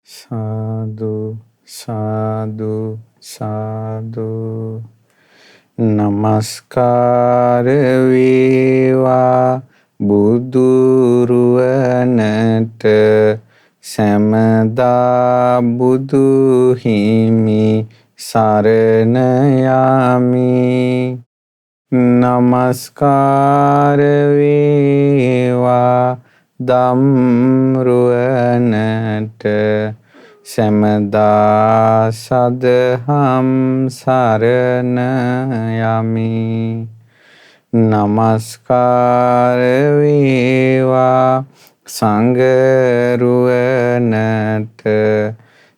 සාදු සාදු සාදු නමස්කාර වේවා බුදුරුවනට සැමදා බුදු හිමි සරණ යමි. නමස්කාර වේවා ධම්රුවනට සැමදා සදහම් සරණ යමි. නමස්කාර වේවා සංඝරුවනට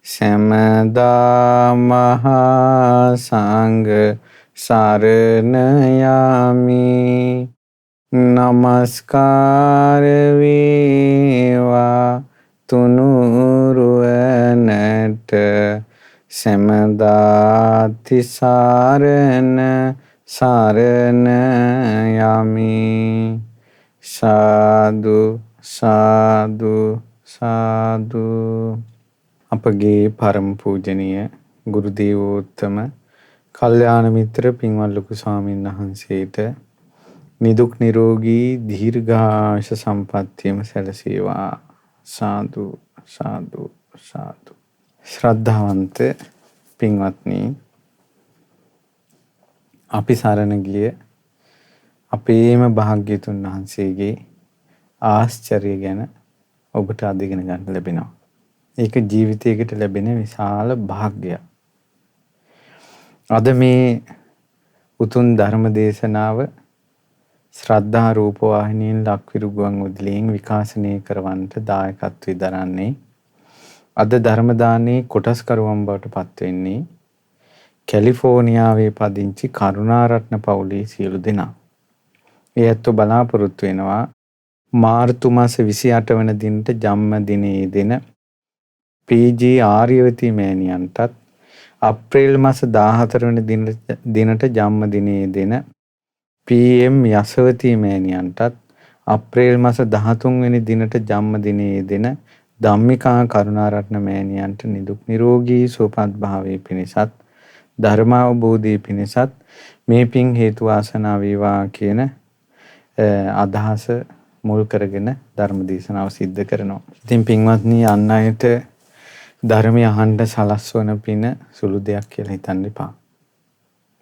සැමදා මහා සංඝ සරණ යමි. නමස්කාර වේවා තුනුරුවනට සැමදා තිසරණ සරණ යමි. සාදු සාදු සාදු. අපගේ පරම පූජනීය ගුරු දේවෝත්තම කල්යාණ මිත්‍ර පින්වත් ලොකු ස්වාමීන් වහන්සේට නිදුක් නිරෝගී දීර්ඝායුෂ සම්පන්නියම සැලසේවා. සාදු සාදු සාදු. ශ්‍රද්ධාවන්ත පින්වත්නි, අපි සරණ ගිය අපේම භාග්‍යතුන් වහන්සේගේ ආශ්චර්ය ගැන ඔබට අද ඉගෙන ගන්න ලැබෙනවා. ඒක ජීවිතයකට ලැබෙන විශාල භාග්‍යයක්. අද මේ උතුම් ධර්ම දේශනාව ශ්‍රද්ධා රූපවාහිනියෙන් ලක්විරු ගුවන් විදුලියෙන් විකාශනය කරවන්නට දායකත්වයෙන් දරන්නේ අද ධර්ම දානයේ කොටස්කරුවන් බවට පත් වෙන්නේ කැලිෆෝනියාවේ පදිංචි කරුණාරත්න පවුලේ සියලු දෙනා. ඒ ඇත්තෝ බලාපොරොත්තු වෙනවා මාර්තු මාස 28 වන දිනට ජන්මදිනයේ දෙන පී.ජී. ආර්යවතී මෑණියන්ටත් අප්‍රේල් මාස 14 වන දිනට ජන්මදිනයේ දෙන පී.එම්. යසවතී මෑණියන්ටත් අප්‍රේල් මාස 13 වෙනි දිනට ජන්මදිනයේ දෙන ධම්මිකා කරුණාරත්න මෑණියන්ට නිදුක් නිරෝගී සුවපත් භාවයේ පිණිසත් ධර්මාවබෝධයේ පිණිසත් මේ පින් හේතු වාසනා වේවා කියන අදහස මුල් කරගෙන ධර්ම දේශනාව සිද්ධ කරනවා. ඉතින් පින්වත්නි, අන් අයට ධර්මය අහන්න සලස්වන පින සුළු දෙයක් කියලා හිතන්න එපා.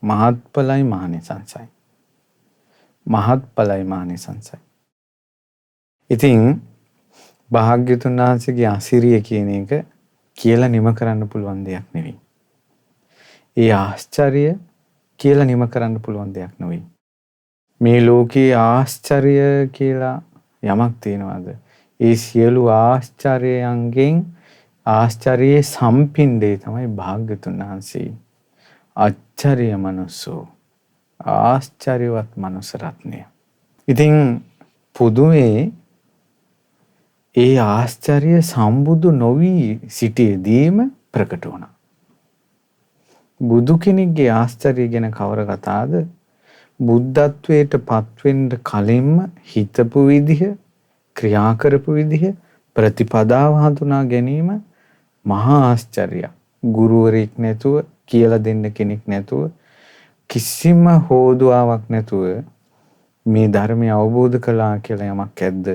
මහත්ඵලයි මහානිසංසයි. මහත්ඵලයි මහානිසංසයි. ඉතින් භාග්‍යතුන් වහන්සේගේ අසිරිය කියන එක කියලා නිම කරන්න පුළුවන් දෙයක් නෙවෙයි. ඒ ආශ්චර්ය කියලා නිම කරන්න පුළුවන් දෙයක් නෙවෙයි. මේ ලෝකේ ආශ්චර්ය කියලා යමක් තියෙනවද? ඒ සියලු ආශ්චර්යයන්ගෙන් ආශ්චර්යයේ සම්පින්ඩේ තමයි භාග්‍යතුන් වහන්සේ. ආශ්චර්ය මනුස්සෝ, ආශ්චර්යවත් මනුස්ස රත්නය. ඉතින් පුදුමේ ඒ ආශ්චර්ය සම්බුදු නොවි සිටියේදීම ප්‍රකට වුණා. බුදු කෙනෙක්ගේ ආශ්චර්ය ගැන කවර කතාවද? බුද්ධත්වයට පත්වෙන්න කලින්ම හිතපු විදිහ, ක්‍රියා කරපු විදිහ, ප්‍රතිපදාව හඳුනා ගැනීම මහා ආශ්චර්යයක්. ගුරුවරයෙක් නැතුව, කියලා දෙන්න කෙනෙක් නැතුව, කිසිම හෝදුවාවක් නැතුව මේ ධර්මය අවබෝධ කළා කියලා යමක් ඇද්ද?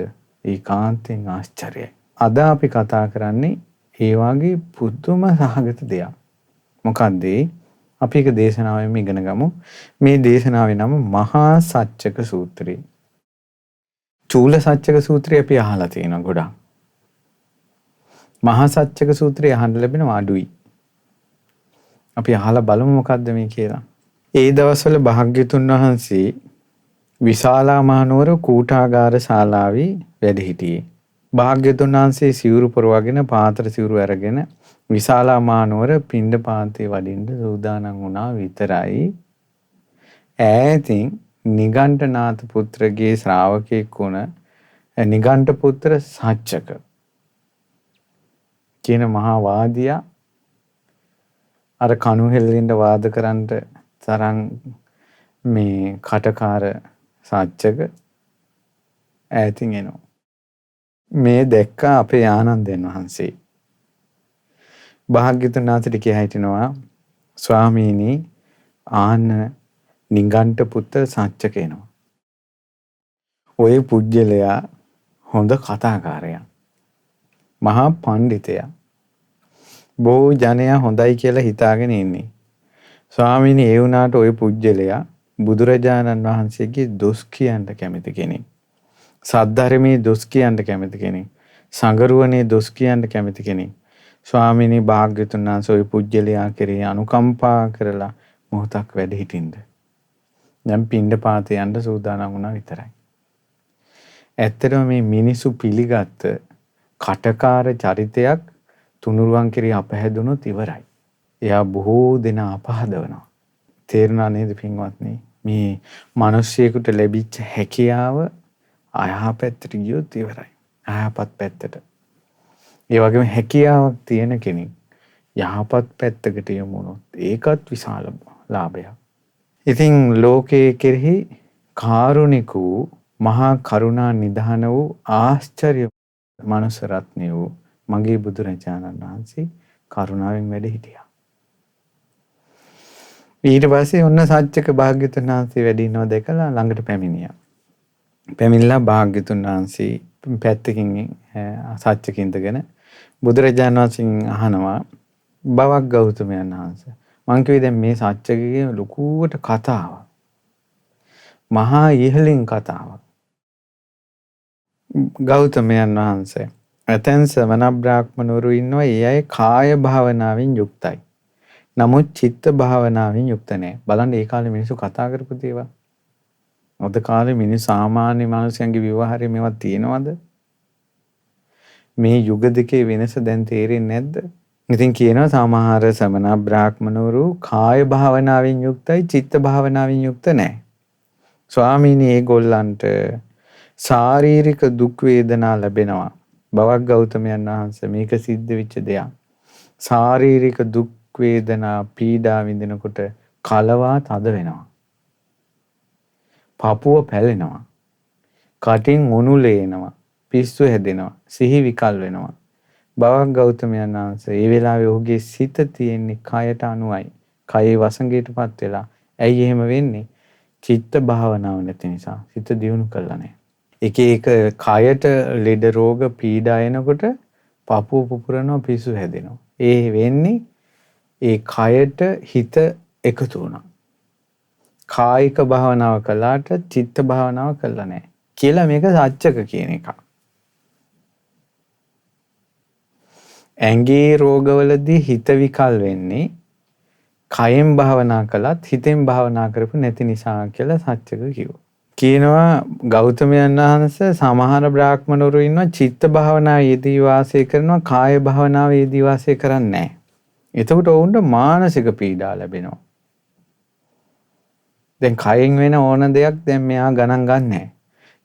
ඒකාන්තයෙන් ආශ්චර්යයි. අද අපි කතා කරන්නේ ඒ වගේ පුදුම සහගත දෙයක්. මොකක්ද ඒ? අපි එක දේශනාවෙම ඉගෙන ගමු. මේ දේශනාවේ නම මහා සච්චක සූත්‍රය. චූල සච්චක සූත්‍රය අපි අහලා තියෙනවා ගොඩක්. මහා සච්චක සූත්‍රය අහන්න ලැබෙනවා අඩුයි. අපි අහලා බලමු මොකද්ද මේ කියලා. ඒ දවස්වල භාග්‍යතුන් වහන්සේ විශාලා මහනුවර කූටාගාර ශාලාවේ වැඩ සිටියේ. භාග්‍යතුන් වහන්සේ සිවුරු පොරවගෙන පාත්‍ර සිවුරු අරගෙන විශාලා මහනුවර පිණ්ඩපාතේ වඩින්න සූදානම් වුණා විතරයි. ඈතින් නිගණ්ඨනාථ පුත්‍රගේ ශ්‍රාවකෙක් වුණ නිගණ්ඨ පුත්‍ර සච්චක කියන මහා වාදියා අර කණු හෙල්ලෙන්න වාද කරන්න තරම් මේ කටකාර සච්චක ඈතින් එනවා. මේ දැක්ක අපේ ආනන්දයන් වහන්සේ. භාග්‍යතුන් වහන්සේට කියා හිටිනවා ස්වාමීනි ආන නිගණ්ඨ පුත්‍ර සච්චක එනවා. ඔය පුජ්‍යලයා හොඳ කතාකාරයා. මහා පඬිතයා. බොහෝ ජනයා හොඳයි කියලා හිතාගෙන ඉන්නේ. ස්වාමීනි ඒ වුණාට ඔය පුජ්‍යලයා බුදුරජාණන් වහන්සේගේ දොස් කියන්න කැමති කෙනෙක්. සද්ධර්මයේ දොස් කියන්න කැමති කෙනෙක්. සංගරුවනේ දොස් කියන්න කැමති කෙනෙක්. ස්වාමීනි භාග්‍යතුන් වහන්සේ ඔය පුජ්‍යලයා කෙරෙහි අනුකම්පා කරලා මොහොතක් වැඩ හිටින්න. දැන් පිණ්ඩපාතේ යන්න සූදානම් වුණා විතරයි. ඇත්තටම මේ මිනිසු පිළිගත්ත කටකාර චරිතයක් තුනුරුවන් කෙරෙහි අපහැදුනොත් ඉවරයි. එයා බොහෝ දෙනා අපහදවනවා. තේරුණා නේද පින්වත්නි? මේ මිනිස්සෙකුට ලැබිච්ච හැකියාව අයහපැත්තට ගියොත් ඉවරයි. අයහපත් පැත්තට. ඒ වගේම හැකියාවක් තියෙන කෙනෙක් යහපත් පැත්තකට යමු වුණොත් ඒකත් විශාල ලාභයක්. ඉතින් ලෝකයේ කෙරෙහි කාරුණික වූ මහා කරුණා නිධාන වූ ආශ්චර්ය මනුස්ස රත්නය වූ මගේ බුදුරජාණන් වහන්සේ කරුණාවෙන් වැඩ හිටියා. ඊට පස්සේ ඔන්න සච්චක භාග්‍යතුන් වහන්සේ වැඩ ඉනවා දැකලා ළඟට පැමිණියා. පැමිණලා භාග්‍යතුන් වහන්සේ පැත්තකින් සච්චක ඉඳගෙන බුදුරජාණන් වහන්සේගෙන් අහනවා බවක් ගෞතමයන් වහන්සේ මං කිව්වේ දැන් මේ සච්චකගේ ලොකුවට කතාවක්. මහා ඉහළින් කතාවක්. ගෞතමයන් වහන්සේ ඇතැන් සමන බ්‍රාහ්මණවරු ඉන්නවා ඒ අය කාය භාවනාවෙන් යුක්තයි. නමුත් චිත්ත භාවනාවෙන් යුක්ත නැහැ. බලන්න ඒ කාලේ මිනිස්සු කතා කරපු දේවල්. අද කාලේ මිනිස්සු සාමාන්‍ය මිනිස්යන්ගේ ව්‍යවහාරය මේවා තියෙනවද? මේ යුග දෙකේ වෙනස දැන් තේරෙන්නේ නැද්ද? ඉතින් කියනවා සමහර සමන බ්‍රාහ්මණවරු කාය භාවනාවෙන් යුක්තයි චිත්ත භාවනාවෙන් යුක්ත නැහැ. ස්වාමීනි ඒගොල්ලන්ට ශාරීරික දුක් වේදනා ලැබෙනවා. බවක් ගෞතමයන් වහන්සේ මේක සිද්ධ වෙච්ච දෙයක්. ශාරීරික දුක් වේදනා පීඩා විඳිනකොට කලවා තද වෙනවා. පපුව පැලෙනවා. කටින් උණුල එනවා. පිස්සු හැදෙනවා. සිහි විකල් වෙනවා. බවක් ගෞතමයන් වහන්සේ ඒ වෙලාවේ ඔහුගේ සිත තියෙන්නේ කයට අනුවයි. කයේ වසඟයටපත් වෙලා. ඇයි එහෙම වෙන්නේ? චිත්ත භාවනාව නැති නිසා. සිත දියුණු කළා නැහැ. එක එක කයට ලෙඩ රෝග පීඩා එනකොට පපුව පුපුරනවා පිස්සු හැදෙනවා. ඒ වෙන්නේ ඒ කයට හිත එකතු වුණා. කායික භාවනාව කළාට චිත්ත භාවනාව කළා නැහැ. කියලා මේක සත්‍යක කියන එක. ඇඟේ රෝගවලදී හිත විකල් වෙන්නේ කයෙන් භාවනා කළත් හිතෙන් භාවනා කරපු නැති නිසා කියලා සත්‍යක කිව්වා. කියනවා ගෞතමයන් වහන්සේ සමහර බ්‍රාහ්මණවරු ඉන්නවා චිත්ත භාවනාව යෙදී වාසය කරනවා කාය භාවනාව යෙදී වාසය කරන්නේ නැහැ. එතකොට ඔවුන්ට මානසික පීඩා ලැබෙනවා. දැන් කයෙන් වෙන ඕන දෙයක් දැන් මෙයා ගණන් ගන්නෑ.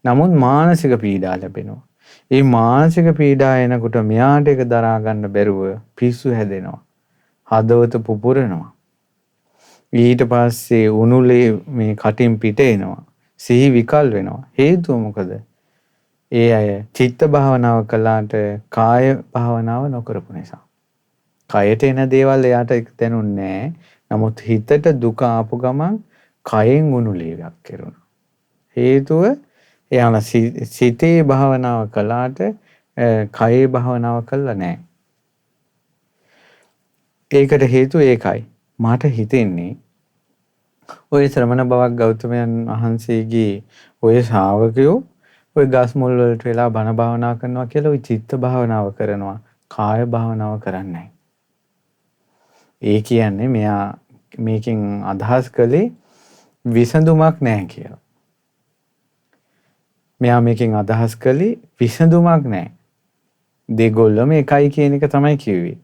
නමුත් මානසික පීඩා ලැබෙනවා. ඒ මානසික පීඩා එනකොට මෙයාට ඒක දරා ගන්න බැරුව පිස්සු හැදෙනවා. හදවත පුපුරනවා. ඊට පස්සේ උණුලේ මේ කටින් පිට එනවා. සිහි විකල් වෙනවා. හේතුව මොකද? ඒ අය චිත්ත භාවනාව කළාට කාය භාවනාව නොකරපු නිසා. කයට එන දේවල් එයාට දැනුන්නේ නැහැ. නමුත් හිතට දුක ආපු ගමන් කයෙන් උණුලීවක් කෙරුණා. හේතුව එයාලා සිතේ භාවනාව කළාට කයේ භාවනාව කළා නැහැ. ඒකට හේතුව ඒකයි. මට හිතෙන්නේ ඔය ශ්‍රමණ බවක් ගෞතමයන් වහන්සේගේ ඔය ශ්‍රාවකයෝ ඔය ගස් මුල් වලට වෙලා බණ භාවනා කරනවා කියලා ඔය චිත්ත භාවනාව කරනවා. කාය භාවනාව කරන්නේ නැහැ. ඒ කියන්නේ මෙයා මේකෙන් අදහස් කළේ විසඳුමක් නැහැ කියලා. මෙයා මේකෙන් අදහස් කළේ විසඳුමක් නැහැ. දෙගොල්ලම එකයි කියන එක තමයි කිව්වේ.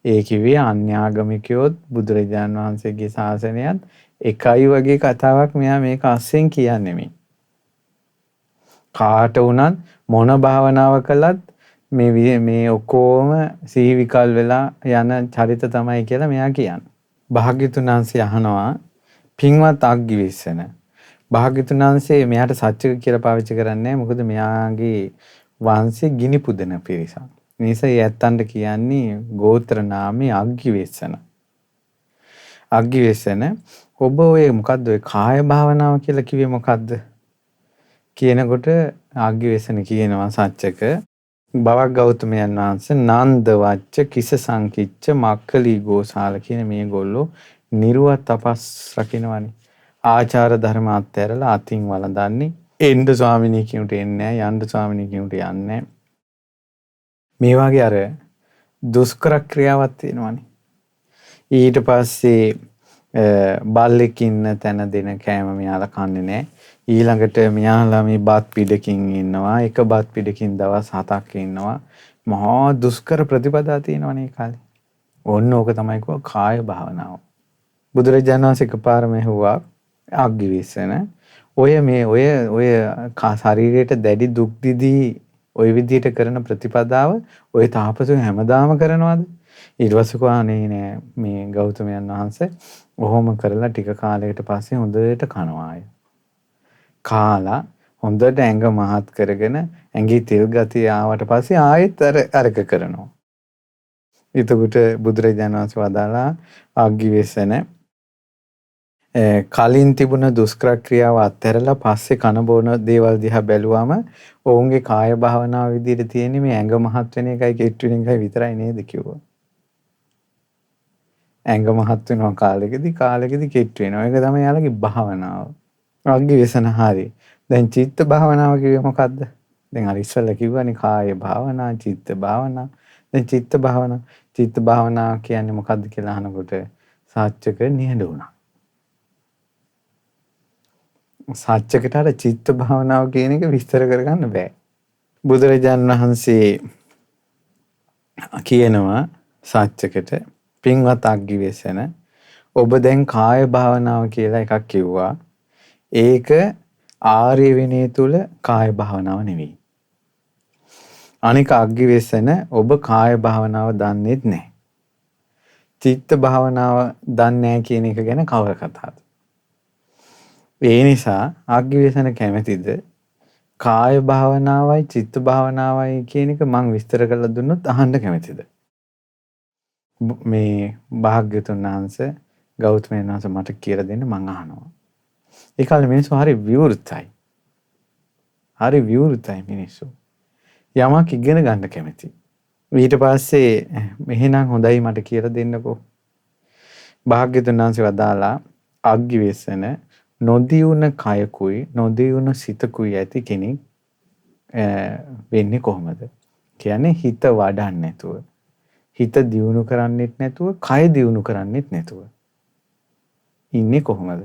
ඒ කිව්වේ අන්‍යාගමිකයොත් බුදුරජාන් වහන්සේගේ ශාසනයත් එකයි වගේ කතාවක් මෙයා මේක අස්සෙන් කියන්නේ මේ. කාට වුණත් මොන භාවනාව කළත් මේ ඔක්කොම සිහි විකල් වෙලා යන චරිත තමයි කියලා මෙයා කියන්නේ. භාග්‍යතුන් වහන්සේ අහනවා පින්වත් අග්ගිවිස්සන. භාග්‍යතුන් වහන්සේ මෙයාට සත්‍යක කියලා පාවිච්චි කරන්නේ මොකද මෙයාගේ වංශේ ගිනි පුදන පිරිසක්. නිසා යැත්තන්ට කියන්නේ ගෝත්‍ර නාමයේ අග්ගිවේසන. අග්ගිවේසන ඔබ ඔය මොකද්ද ඔය කාය භාවනාව කියලා කිව්වේ මොකද්ද? කියනකොට අග්ගිවේසන කියනවා සත්‍යක බවක් ගෞතමයන් වහන්සේ නන්ද වච්ච කිස සංකිච්ච මක්කලි ගෝසාල කියන මේගොල්ලෝ නිර්වත් තපස් රකින්නවනේ. ආචාර ධර්ම අත්හැරලා අතින් වළඳන්නේ. එන්න ස්වාමිනී කියුට එන්නේ නැහැ. යන්න ස්වාමිනී කියුට යන්නේ නැහැ. මේ වගේ අර දුෂ්කර ක්‍රියාවක් තියෙනවනේ. ඊට පස්සේ බල්ලෙක් ඉන්න තැන දෙන කෑම මෙයාලා කන්නේ නැහැ. ඊළඟට මෙයාලා මේ බත් පිඩකින් ඉන්නවා. එක බත් පිඩකින් දවස් 7ක් ඉන්නවා. මහා දුෂ්කර ප්‍රතිපදා තියෙනවනේ ඒ කාලේ. ඔන්න ඕක තමයි කාය භාවනාව. බුදුරජාණන් වහන්සේ එකපාරම ඇහුවා අග්ගිවේසන ඔය ශරීරයට දැඩි දුක් දිදී ඔය විදිහට කරන ප්‍රතිපදාව ඔය තාපසෝ හැමදාම කරනවද? ඊට පස්සේ කෝනේ නෑ මේ ගෞතමයන් වහන්සේ ඔහොම කරලා ටික කාලයකට පස්සේ හොඳට කනවා අය. කාලා හොඳට ඇඟ මහත් කරගෙන ඇඟේ තෙල් ගතිය ආවට පස්සේ ආයෙත් අරක කරනවා. එතකොට බුදුරජාණන් වහන්සේ වදාලා අග්ගිවේසන කලින් තිබුණ දුෂ්කර ක්‍රියාව අත්හැරලා පස්සේ කන බොන දේවල් දිහා බැලුවම ඔවුන්ගේ කාය භාවනාව විදිහට තියෙන්නේ මේ ඇඟ මහත් වෙන එකයි කෙට් වෙන එකයි විතරයි නේද කිව්වා. ඇඟ මහත් වෙනවා කාලෙකදී කෙට් වෙනවා. ඒක තමයි යාළගේ භාවනාව. අග්ගිවේසන හරි. දැන් චිත්ත භාවනාව කිව්වේ මොකද්ද? දැන් අර ඉස්සෙල්ලා කිව්වනේ කාය භාවනා, චිත්ත භාවනා. දැන් චිත්ත භාවනා කියන්නේ මොකද්ද කියලා අහනකොට සාච්චක නිහඬ වුණා. සත්‍යකට අර චිත්ත භාවනාව කියන එක විස්තර කරගන්න බෑ. බුදුරජාණන් වහන්සේ කියනවා සත්‍යකට පින්වත් අග්ගිවේසන ඔබ දැන් කාය භාවනාව කියලා එකක් කිව්වා. ඒක ආර්ය විනය තුල කාය භාවනාව නෙවෙයි. අනික අග්ගිවේසන ඔබ කාය භාවනාව දන්නේත් නැහැ. චිත්ත භාවනාව දන්නේ නැහැ කියන එක ගැන කවර කතාවද? ඒ නිසා අග්ගිවේසන කැමැතිද කාය භාවනාවයි චිත්ත භාවනාවයි කියන එක මම විස්තර කරලා දුන්නොත් අහන්න කැමැතිද? මේ භාග්‍යතුන් වහන්සේ ගෞතමයන් වහන්සේ මට කියලා දෙන්න මම අහනවා. ඒ කාලේ මිනිස්සු හරි විවෘතයි. හරි විවෘතයි මිනිස්සු. යමක් ඉගෙන ගන්න කැමැති. ඊට පස්සේ එහෙනම් හොඳයි මට කියලා දෙන්නකෝ. භාග්‍යතුන් වහන්සේ වදාලා අග්ගිවේසන නොදියුන කයකුයි නොදියුන සිතකුයි ඇති කෙනෙක් වෙන්නේ කොහොමද? කියන්නේ හිත වඩන්නේ නැතුව, හිත දියුණු කරන්නෙත් නැතුව, කය දියුණු කරන්නෙත් නැතුව ඉන්නේ කොහොමද?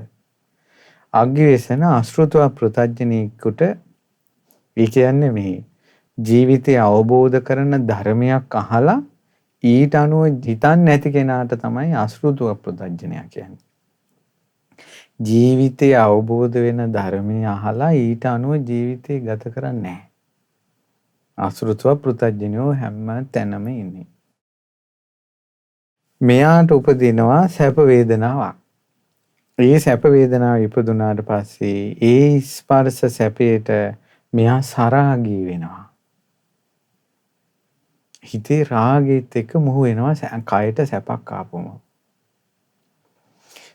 අග්ගිවේසන අශෘතව පෘතජ්ජනීකුට ඒ කියන්නේ මේ ජීවිතය අවබෝධ කරන ධර්මයක් අහලා ඊට අනුව හිතන්නේ නැති කෙනාට තමයි අශෘතව පෘතජ්ජනයා කියන්නේ. ජීවිතය අවබෝධ වෙන ධර්මය අහලා ඊට අනුව ජීවිතය ගත කරන්නේ නැහැ. අශෘතව පෘතජ්ජනයෝ හැම තැනම ඉන්නේ. මෙයාට උපදිනවා සැප වේදනාවක්. ඒ සැප වේදනාව ඉපදුනාට පස්සේ ඒ ස්පර්ශ සැපයට මෙයා සරාගී වෙනවා. හිතේ රාගෙත් එක්ක මුහු වෙනවා කයට සැපක් ආපුවම.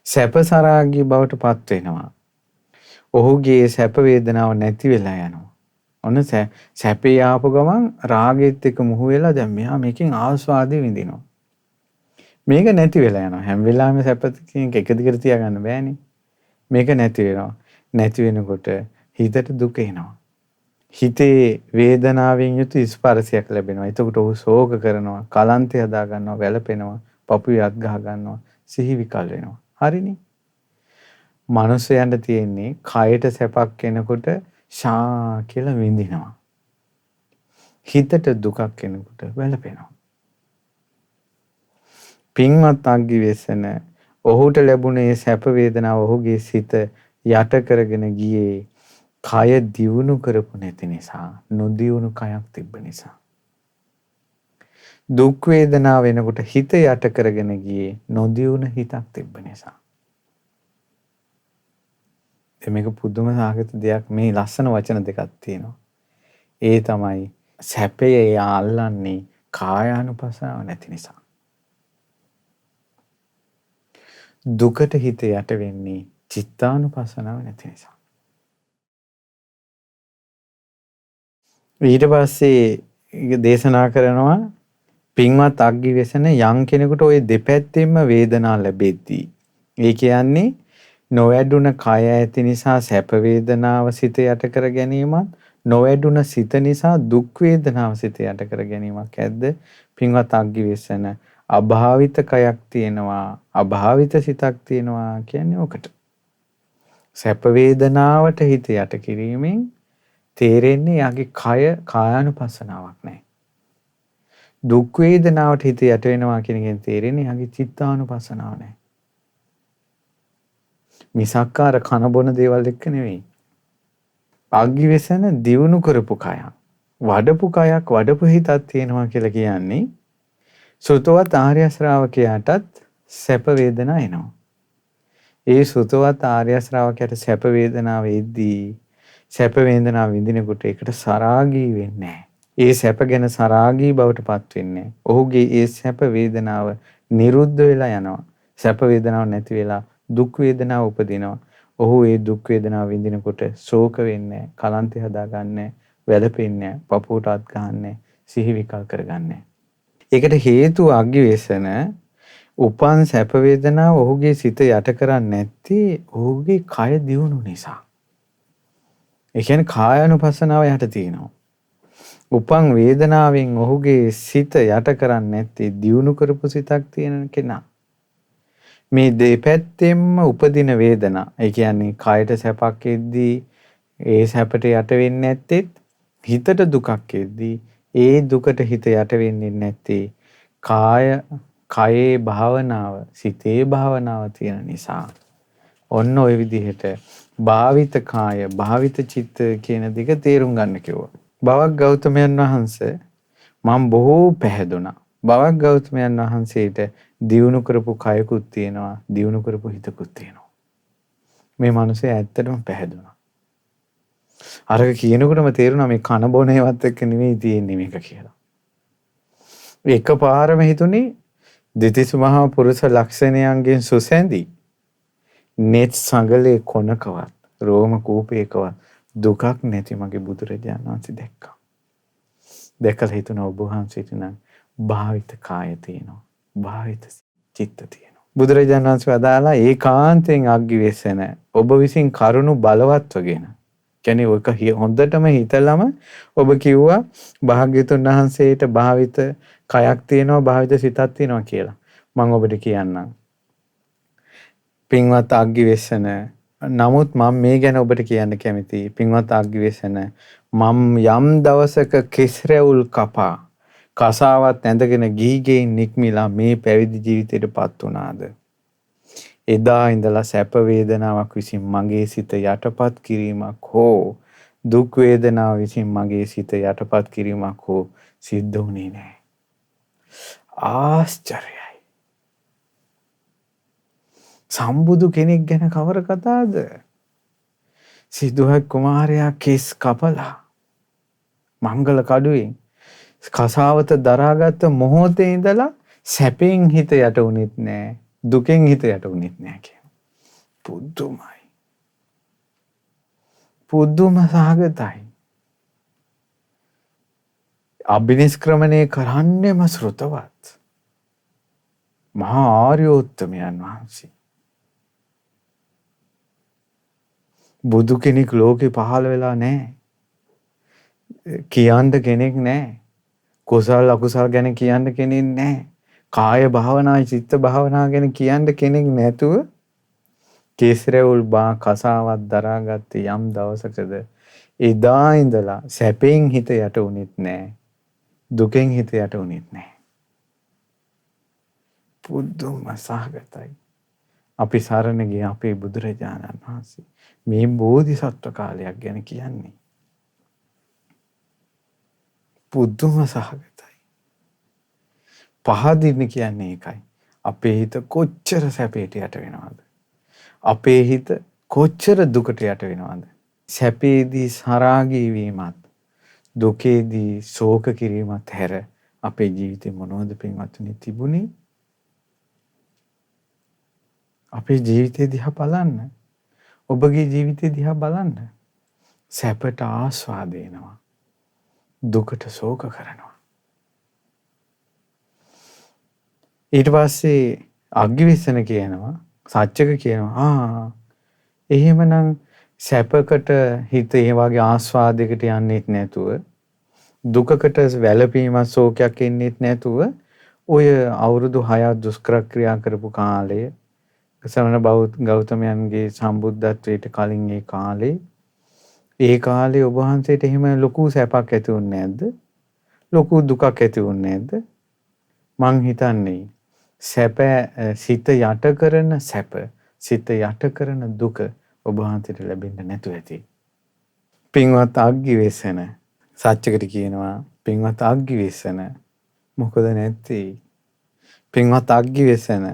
සැප සරාගී බවට පත් වෙනවා. ඔහුගේ සැප වේදනාව නැති වෙලා යනවා. ඔන්න සැපේ ආපු ගමන් රාගෙත් එක්ක මුහු වෙලා දැන් මෙයා මේකෙන් ආස්වාදෙ විඳිනවා. මේක නැති වෙලා යනවා. හැම වෙලාවෙම සැපකින් එක දිගට තියාගන්න බෑනේ. මේක නැති වෙනවා. නැති වෙනකොට හිතට දුක එනවා. හිතේ වේදනාවෙන් යුතු ස්පර්ශයක් ලැබෙනවා. එතකොට ඔහු ශෝක කරනවා, කලන්තය හදා ගන්නවා, වැළපෙනවා, පපුවේ අත් ගහ ගන්නවා, සිහි විකල් වෙනවා. හරිනේ. මනුස්සයන්ට තියෙන්නේ කයට සැපක් එනකොට ශා කියලා විඳිනවා. හිතට දුකක් එනකොට වැළපෙනවා. පින්වත් අග්ගිවේසන ඔහුට ලැබුණේ සැප වේදනාව ඔහුගේ සිත යට කරගෙන ගියේ කය දියුණු කරපු නැති නිසා, නොදියුණු කයක් තිබ්බ නිසා. දුක් වේදනාව වෙනකොට හිත යට කරගෙන ගියේ නොදියුණු හිතක් තිබ්බ නිසා. මේක පුදුම සාගත දෙයක්. මේ ලස්සන වචන දෙකක් තියෙනවා. ඒ තමයි සැපය එයා අල්ලන්නේ කායානුපස්සනාව නැති නිසා. දුකට හිත යට වෙන්නේ චිත්තානුපස්සනාව නැති නිසා. ඊට පස්සේ දේශනා කරනවා පින්වත් අග්ගිවේසන යම් කෙනෙකුට ওই දෙපැත්තෙන්ම වේදනා ලැබෙද්දී ඒ කියන්නේ නොවැඩුණ කය ඇති නිසා සැප වේදනාව සිත යට කර ගැනීමත් නොවැඩුණ සිත නිසා දුක් වේදනාව සිත යට කර ගැනීමක් ඇද්ද පින්වත් අග්ගිවේසන අභාවිත කයක් තියෙනවා අභාවිත සිතක් තියෙනවා කියන්නේ ඔකට. සැප වේදනාවට හිත යට කිරීමෙන් තේරෙන්නේ යාගේ කය කායානුපස්සනාවක් නැහැ. දුක් වේදනාවට හිත යට වෙනවා කියන එකෙන් තේරෙන්නේ යාගේ චිත්තානුපස්සනාව නැහැ. මිසක්කාර කන බොන දේවල් එක්ක නෙවෙයි. අග්ගිවේසන දියුණු කරපු කයක්, වඩපු කයක්, වඩපු හිතක් තියෙනවා කියලා කියන්නේ සුතවත් ආර්ය ශ්‍රාවකයාටත් සැප වේදනා එනවා. ඒ සුතවත් ආර්ය ශ්‍රාවකයාට සැප වේදනාව එද්දී සැප වේදනාව විඳිනකොට ඒකට සරාගී වෙන්නේ නැහැ. ඒ සැප ගැන සරාගී බවට පත් වෙන්නේ නැහැ. ඔහුගේ ඒ සැප වේදනාව නිරුද්ධ වෙලා යනවා. සැප වේදනාව නැති වෙලා දුක් වේදනාව උපදිනවා. ඔහු ඒ දුක් වේදනාව විඳිනකොට ශෝක වෙන්නේ නැහැ, කලන්තය හදාගන්නේ නැහැ, වැළපෙන්නේ නැහැ, පපුවට අත් ගන්නෑ නැහැ, සිහි විකල් කරගන්නේ නැහැ. ඒකට හේතුව අග්ගිවේසන උපන් සැප වේදනාව ඔහුගේ සිත යට කරන්නේ නැත්තේ ඔහුගේ කය දියුණු නිසා. ඒ කියන්නේ කායානුපස්සනාව යට තියෙනවා. උපන් වේදනාවෙන් ඔහුගේ සිත යට කරන්නේ නැත්තේ දියුණු කරපු සිතක් තියෙන කෙනා. මේ දෙපැත්තෙන්ම උපදින වේදනා. ඒ කියන්නේ කයට සැපක් එද්දී ඒ සැපට යට වෙන්නේ නැත්තේ හිතට දුකක් එද්දී ඒ දුකට හිත යට වෙන්නේ නැත්තේ කයේ භාවනාව, සිතේ භාවනාව තියෙන නිසා. ඔන්න ඔය විදිහට භාවිත කාය, භාවිත චිත්ත කියන දෙක තේරුම් ගන්න කිව්වා. බවක් ගෞතමයන් වහන්සේ මම බොහෝ පැහැදුනා. බවක් ගෞතමයන් වහන්සේට දියුණු කරපු කයකුත් තියෙනවා, දියුණු කරපු හිතකුත් තියෙනවා. මේ මිනිස්සේ ඇත්තටම පැහැදුනා. අරක කියනකොටම තේරුණා මේ කන බොන ඒවත් එක්ක නෙවෙයි තියෙන්නේ මේක කියලා. එකපාරම හිතුනේ දෙතිස් මහා පුරුෂ ලක්ෂණයන්ගෙන් සුසැඳි net සංගලේ කොනකවත් රෝම කූපයකවත් දුකක් නැති මගේ බුදුරජාණන් වහන්සේ දැක්කා. දැකලා හිතුණා ඔබ වහන්සේට නම් භාවිත කාය තියෙනවා, භාවිත චිත්ත තියෙනවා. බුදුරජාණන් වහන්සේ වදාලා ඒකාන්තයෙන් අග්ගිවේසන ඔබ විසින් කරුණු බලවත්වගෙන කියන්නේ ඔක හොඳටම හිතලම ඔබ කිව්වා භාග්‍යතුන් වහන්සේට භාවිත කයක් තියෙනවා, භාවිත සිතක් තියෙනවා කියලා. මම ඔබට කියන්නම්. පින්වත් අග්ගිවේසන නමුත් මම මේ ගැන ඔබට කියන්න කැමතියි. පින්වත් අග්ගිවේසන මම යම් දවසක කෙස්රැවුල් කපා කසාවත් ඇඳගෙන ගිහිගෙන් නික්මිලා මේ පැවිදි ජීවිතයටපත් වුණාද? එදා ඉඳලා සැප වේදනාවක් විසින් මගේ සිත යටපත් කිරීමක් හෝ දුක් වේදනාව විසින් මගේ සිත යටපත් කිරීමක් හෝ සිද්ධ වුණේ නැහැ. ආශ්චර්යයි. සම්බුදු කෙනෙක් ගැන කවර කතාවද? සිදුහත් කුමාරයා කෙස් කපලා මංගල කඩුවෙන් කසාවත දරාගත්ත මොහොතේ ඉඳලා සැපෙන් හිත යට උනේත් නැහැ, දුකෙන් හිත යට උනේත් නැහැ කියන. පුදුමයි. පුදුම සහගතයි. අභිනිෂ්ක්‍රමණය කරන්නේම ශ්‍රුතවත් මහා ආර්යෝත්තමයන් වහන්සේ. බුදු කෙනෙක් ලෝකේ පහළ වෙලා නැහැ. කියන්න කෙනෙක් නැහැ. කුසල අකුසල ගැන කියන්න කෙනෙක් නැහැ. කාය භාවනා, චිත්ත භාවනා ගැන කියන්න කෙනෙක් නැතුව කේසරවුල් බා කසාවත් දරාගත්ත යම් දවසකද එදා ඉඳලා සැපෙන් හිත යට උනේත් නැහැ, දුකෙන් හිත යට උනේත් නැහැ. පුදුම සහගතයි. අපි සරණ ගිය අපේ බුදුරජාණන් වහන්සේ මේ බෝධිසත්ව කාලයක් ගැන කියන්නේ. පුදුම සහගතයි. පහදින්න කියන්නේ ඒකයි. අපේ හිත කොච්චර සැපයට යට වෙනවද? අපේ හිත කොච්චර දුකට යට වෙනවද? සැපේදී සරාගී වීමත්, දුකේදී ශෝක කිරීමත් හැර අපේ ජීවිතේ මොනවද පින්වත්නි තිබුණේ? අපේ ජීවිතේ දිහා බලන්න. ඔබගේ ජීවිතේ දිහා බලන්න. සැපට ආස්වාද වෙනවා. දුකට ශෝක කරනවා. ඊට පස්සේ අග්ගිවිස්සන කියනවා, සත්‍යක කියනවා එහෙමනම් සැපකට හිත ඒ වගේ ආස්වාදයකට යන්නේත් නැතුව දුකකට වැළපීමක් ශෝකයක් එන්නේත් නැතුව ඔය අවුරුදු 6ක් දුෂ්කර ක්‍රියා කරපු කාලය ශ්‍රමණ ගෞතමයන්ගේ සම්බුද්ධත්වයට කලින් ඒ කාලේ ඔබ වහන්සේට එහෙම ලොකු සැපක් ඇති වුණේ නැද්ද? ලොකු දුකක් ඇති වුණේ නැද්ද? මං හිතන්නේ සැප සිත යට කරන සැප, සිත යට කරන දුක ඔබ වහන්සේට ලැබෙන්න නැතු ඇති. පින්වත් අග්ගිවේසන සත්‍යකට කියනවා පින්වත් අග්ගිවේසන මොකද නැත්තේ? පින්වත් අග්ගිවේසන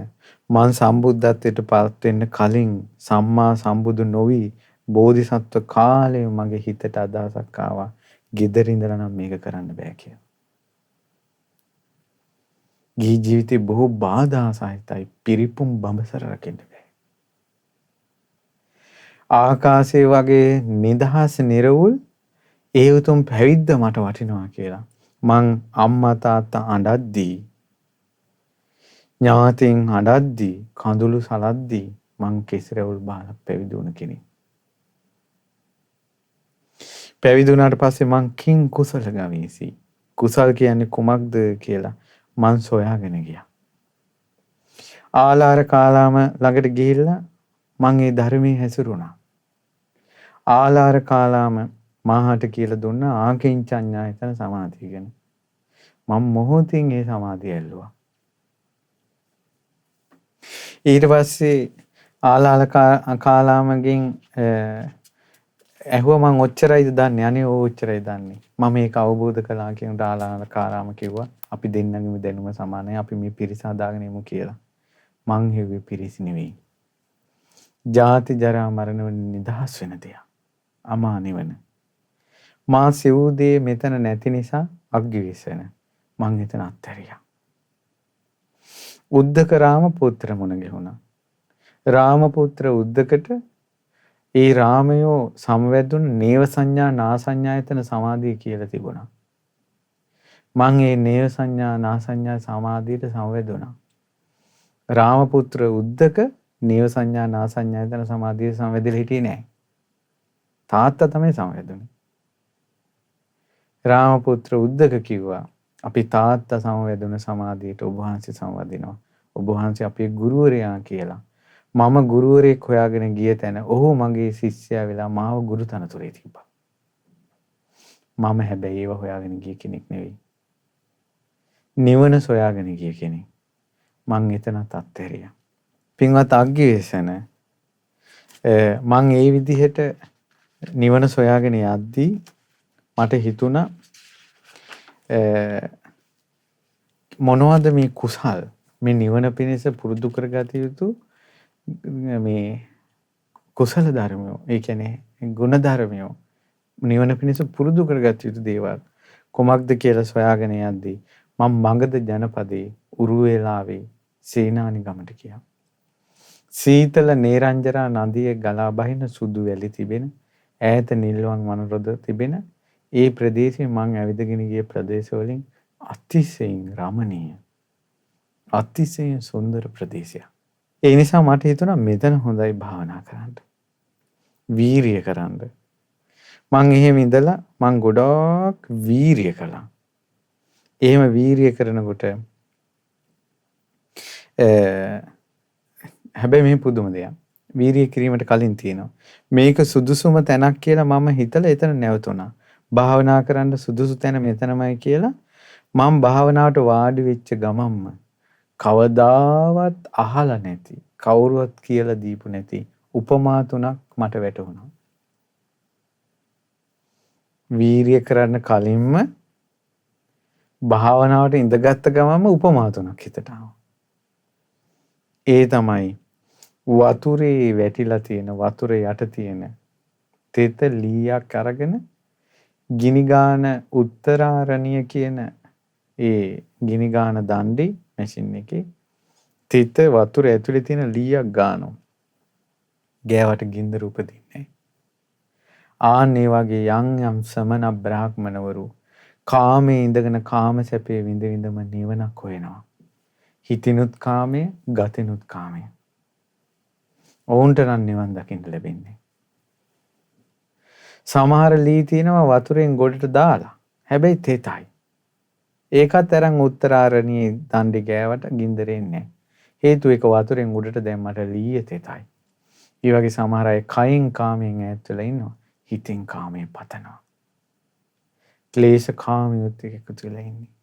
මං සම්බුද්ධත්වයට පත් වෙන්න කලින් සම්මා සම්බුදු නොවි බෝධිසත්ව කාලේ මගේ හිතට අදහසක් ආවා. ගෙදර ඉඳලා නම් මේක කරන්න බෑ කියලා. ගිහි ජීවිතේ බොහෝ බාධා සහිතයි. පිරිපුම් බඹසර රකින්න බෑ. ආකාශයේ වගේ නිදහස් නිර්වුල් ඒ උතුම් පැවිද්ද මට වටිනවා කියලා. මං අම්මා තාත්තා අඬද්දී ඥාතීන් අඬද්දී කඳුළු සලද්දී මං කෙසරවුල් බාලා පැවිදි වුණ කෙනෙක්. පැවිදි වුණාට පස්සේ මං කිං කුසල ගවීසි. කුසල් කියන්නේ කුමක්ද කියලා මං සොයාගෙන ගියා. ආලාර කාලාම ළඟට ගිහිල්ලා මං ඒ ධර්මයේ හැසිරුණා. ආලාර කාලාම මාහට කියලා දුන්නා ආකින්චඤ්ඤායතන සමාධිය ගැන. මම මොහොතින් ඒ සමාධිය ඇල්ලුවා. ඊට පස්සේ ආලාර කාලාමගෙන් ඇහුවා මං ඔච්චරයිද දන්නේ? අනේ ඕ ඔච්චරයි දන්නේ. මම මේක අවබෝධ කළා කියන ආලාර කාලාම කිව්වා අපි දෙන්නගේම දැනුම සමානයි. අපි මේ පිරිස හදාගෙන ඉමු කියලා. මං හිව්වේ පිරිස නෙවෙයි. ජාති ජරා මරණ වලින් නිදහස් වෙන දෙයක්. අමා නිවන. මා සිව්දේ මෙතන නැති නිසා අග්ගිවිසන මං එතන අත්හැරියා. උද්දක රාම පුත්‍ර මුණ ගැහුණා. රාමපුත්‍ර උද්දකට ඒ රාමයෝ සමවැදුණු නේව සංඥා නා සංඥායතන සමාධිය කියලා තිබුණා. මං ඒ නේව සංඥා නා සංඥා සමාධියට සමවැදුණා. රාමපුත්‍ර උද්දක නේව සංඥා නා සංඥායතන සමාධියට සමවැදෙලා හිටියේ නෑ. තාත්තා තමයි සමවැදුනේ. රාමපුත්‍ර උද්දක කිව්වා අපි තාත්තා සමවැදුන සමාධියට ඔබ වහන්සේ සමවදිනවා. ඔබ වහන්සේ අපේ ගුරුවරයා කියලා. මම ගුරුවරයෙක් හොයාගෙන ගිය තැන ඔහු මගේ ශිෂ්‍යයා වෙලා මාව ගුරු තනතුරේ තිබ්බා. මම හැබැයි ඒව හොයාගෙන ගිය කෙනෙක් නෙවෙයි. නිවන සොයාගෙන ගිය කෙනෙක්. මං එතනත් අත්හැරියා. පින්වත් අග්ගිවේසන මං ඒ විදිහට නිවන සොයාගෙන යද්දී මට හිතුණා මොනවද මේ කුසල් මේ නිවන පිණිස පුරුදු කරගත යුතු මේ කුසල ධර්මයෝ ඒ කියන්නේ ගුණ ධර්මයෝ නිවන පිණිස පුරුදු කරගත යුතු දේවල් කොමක්ද කියලා සොයාගෙන යද්දී මම මගධ ජනපදයේ උරුවේලාවේ සේනානි ගමට ගියා. සීතල නේරංජරා නදියේ ගලා බහින සුදු වැලි තිබෙන ඈත නිල්වන් වනරොද තිබෙන ඒ ප්‍රදේශයේ මං ඇවිදගෙන ගිය ප්‍රදේශ වලින් අතිශයින් රමණීය අතිශයින් සුන්දර ප්‍රදේශයක්. ඒ නිසා මට හිතුණා මෙතන හොඳයි භාවනා කරන්න. වීරිය කරන්න. මං එහෙම ඉඳලා මං ගොඩාක් වීරිය කළා. එහෙම වීරිය කරනකොට හැබැයි මේ පුදුම දෙයක්. වීරිය කිරීමට කලින් තියෙනවා. මේක සුදුසුම තැනක් කියලා මම හිතලා එතන නැවතුණා. භාවනා කරන්න සුදුසු තැන මෙතනමයි කියලා මම භාවනාවට වාඩි වෙච්ච ගමම්ම කවදාවත් අහලා නැති කවුරුවත් කියලා දීපු නැති උපමා තුනක් මට වැටහුණා. වීරිය කරන්න කලින්ම භාවනාවට ඉඳගත්ත ගමන්ම උපමා තුනක් හිතට ආවා. ඒ තමයි වතුරේ වැටිලා තියෙන වතුරේ යට තියෙන තෙත ලීයක් අරගෙන ගිනිගාන උත්තරාරණිය කියන ඒ ගිනි ගාන දණ්ඩි මැෂින් එකේ තිත වතුර ඇතුලේ තියෙන ලීයක් ගානවා. ගෑවට ගින්දර උපදින්නේ. ආන් ඒ වගේ යම් යම් සමන බ්‍රාහ්මණවරු කාමයේ ඉඳගෙන කාම සැපේ විඳ විඳම නිවනක් හොයනවා. හිතිනුත් කාමයේ, ගතිනුත් කාමයේ. ඔවුන්ට නම් නිවන් දකින්න ලැබෙන්නේ. සමහර ලී තියෙනවා වතුරෙන් ගොඩට දාලා. හැබැයි තෙතයි. ඒකත් අරන් උත්තරාරණියේ දණ්ඩි ගෑවට ගින්දර එන්නේ නැහැ. හේතුව ඒක වතුරෙන් උඩට දැම්මට ලීය තෙතයි. ඒ වගේ සමහර අය කයින් කාමයෙන් ඈත් වෙලා ඉන්නවා. හිතෙන් කාමයෙන් පතනවා. ක්ලේශ කාමියොත් එකතු වෙලා ඉන්නේ.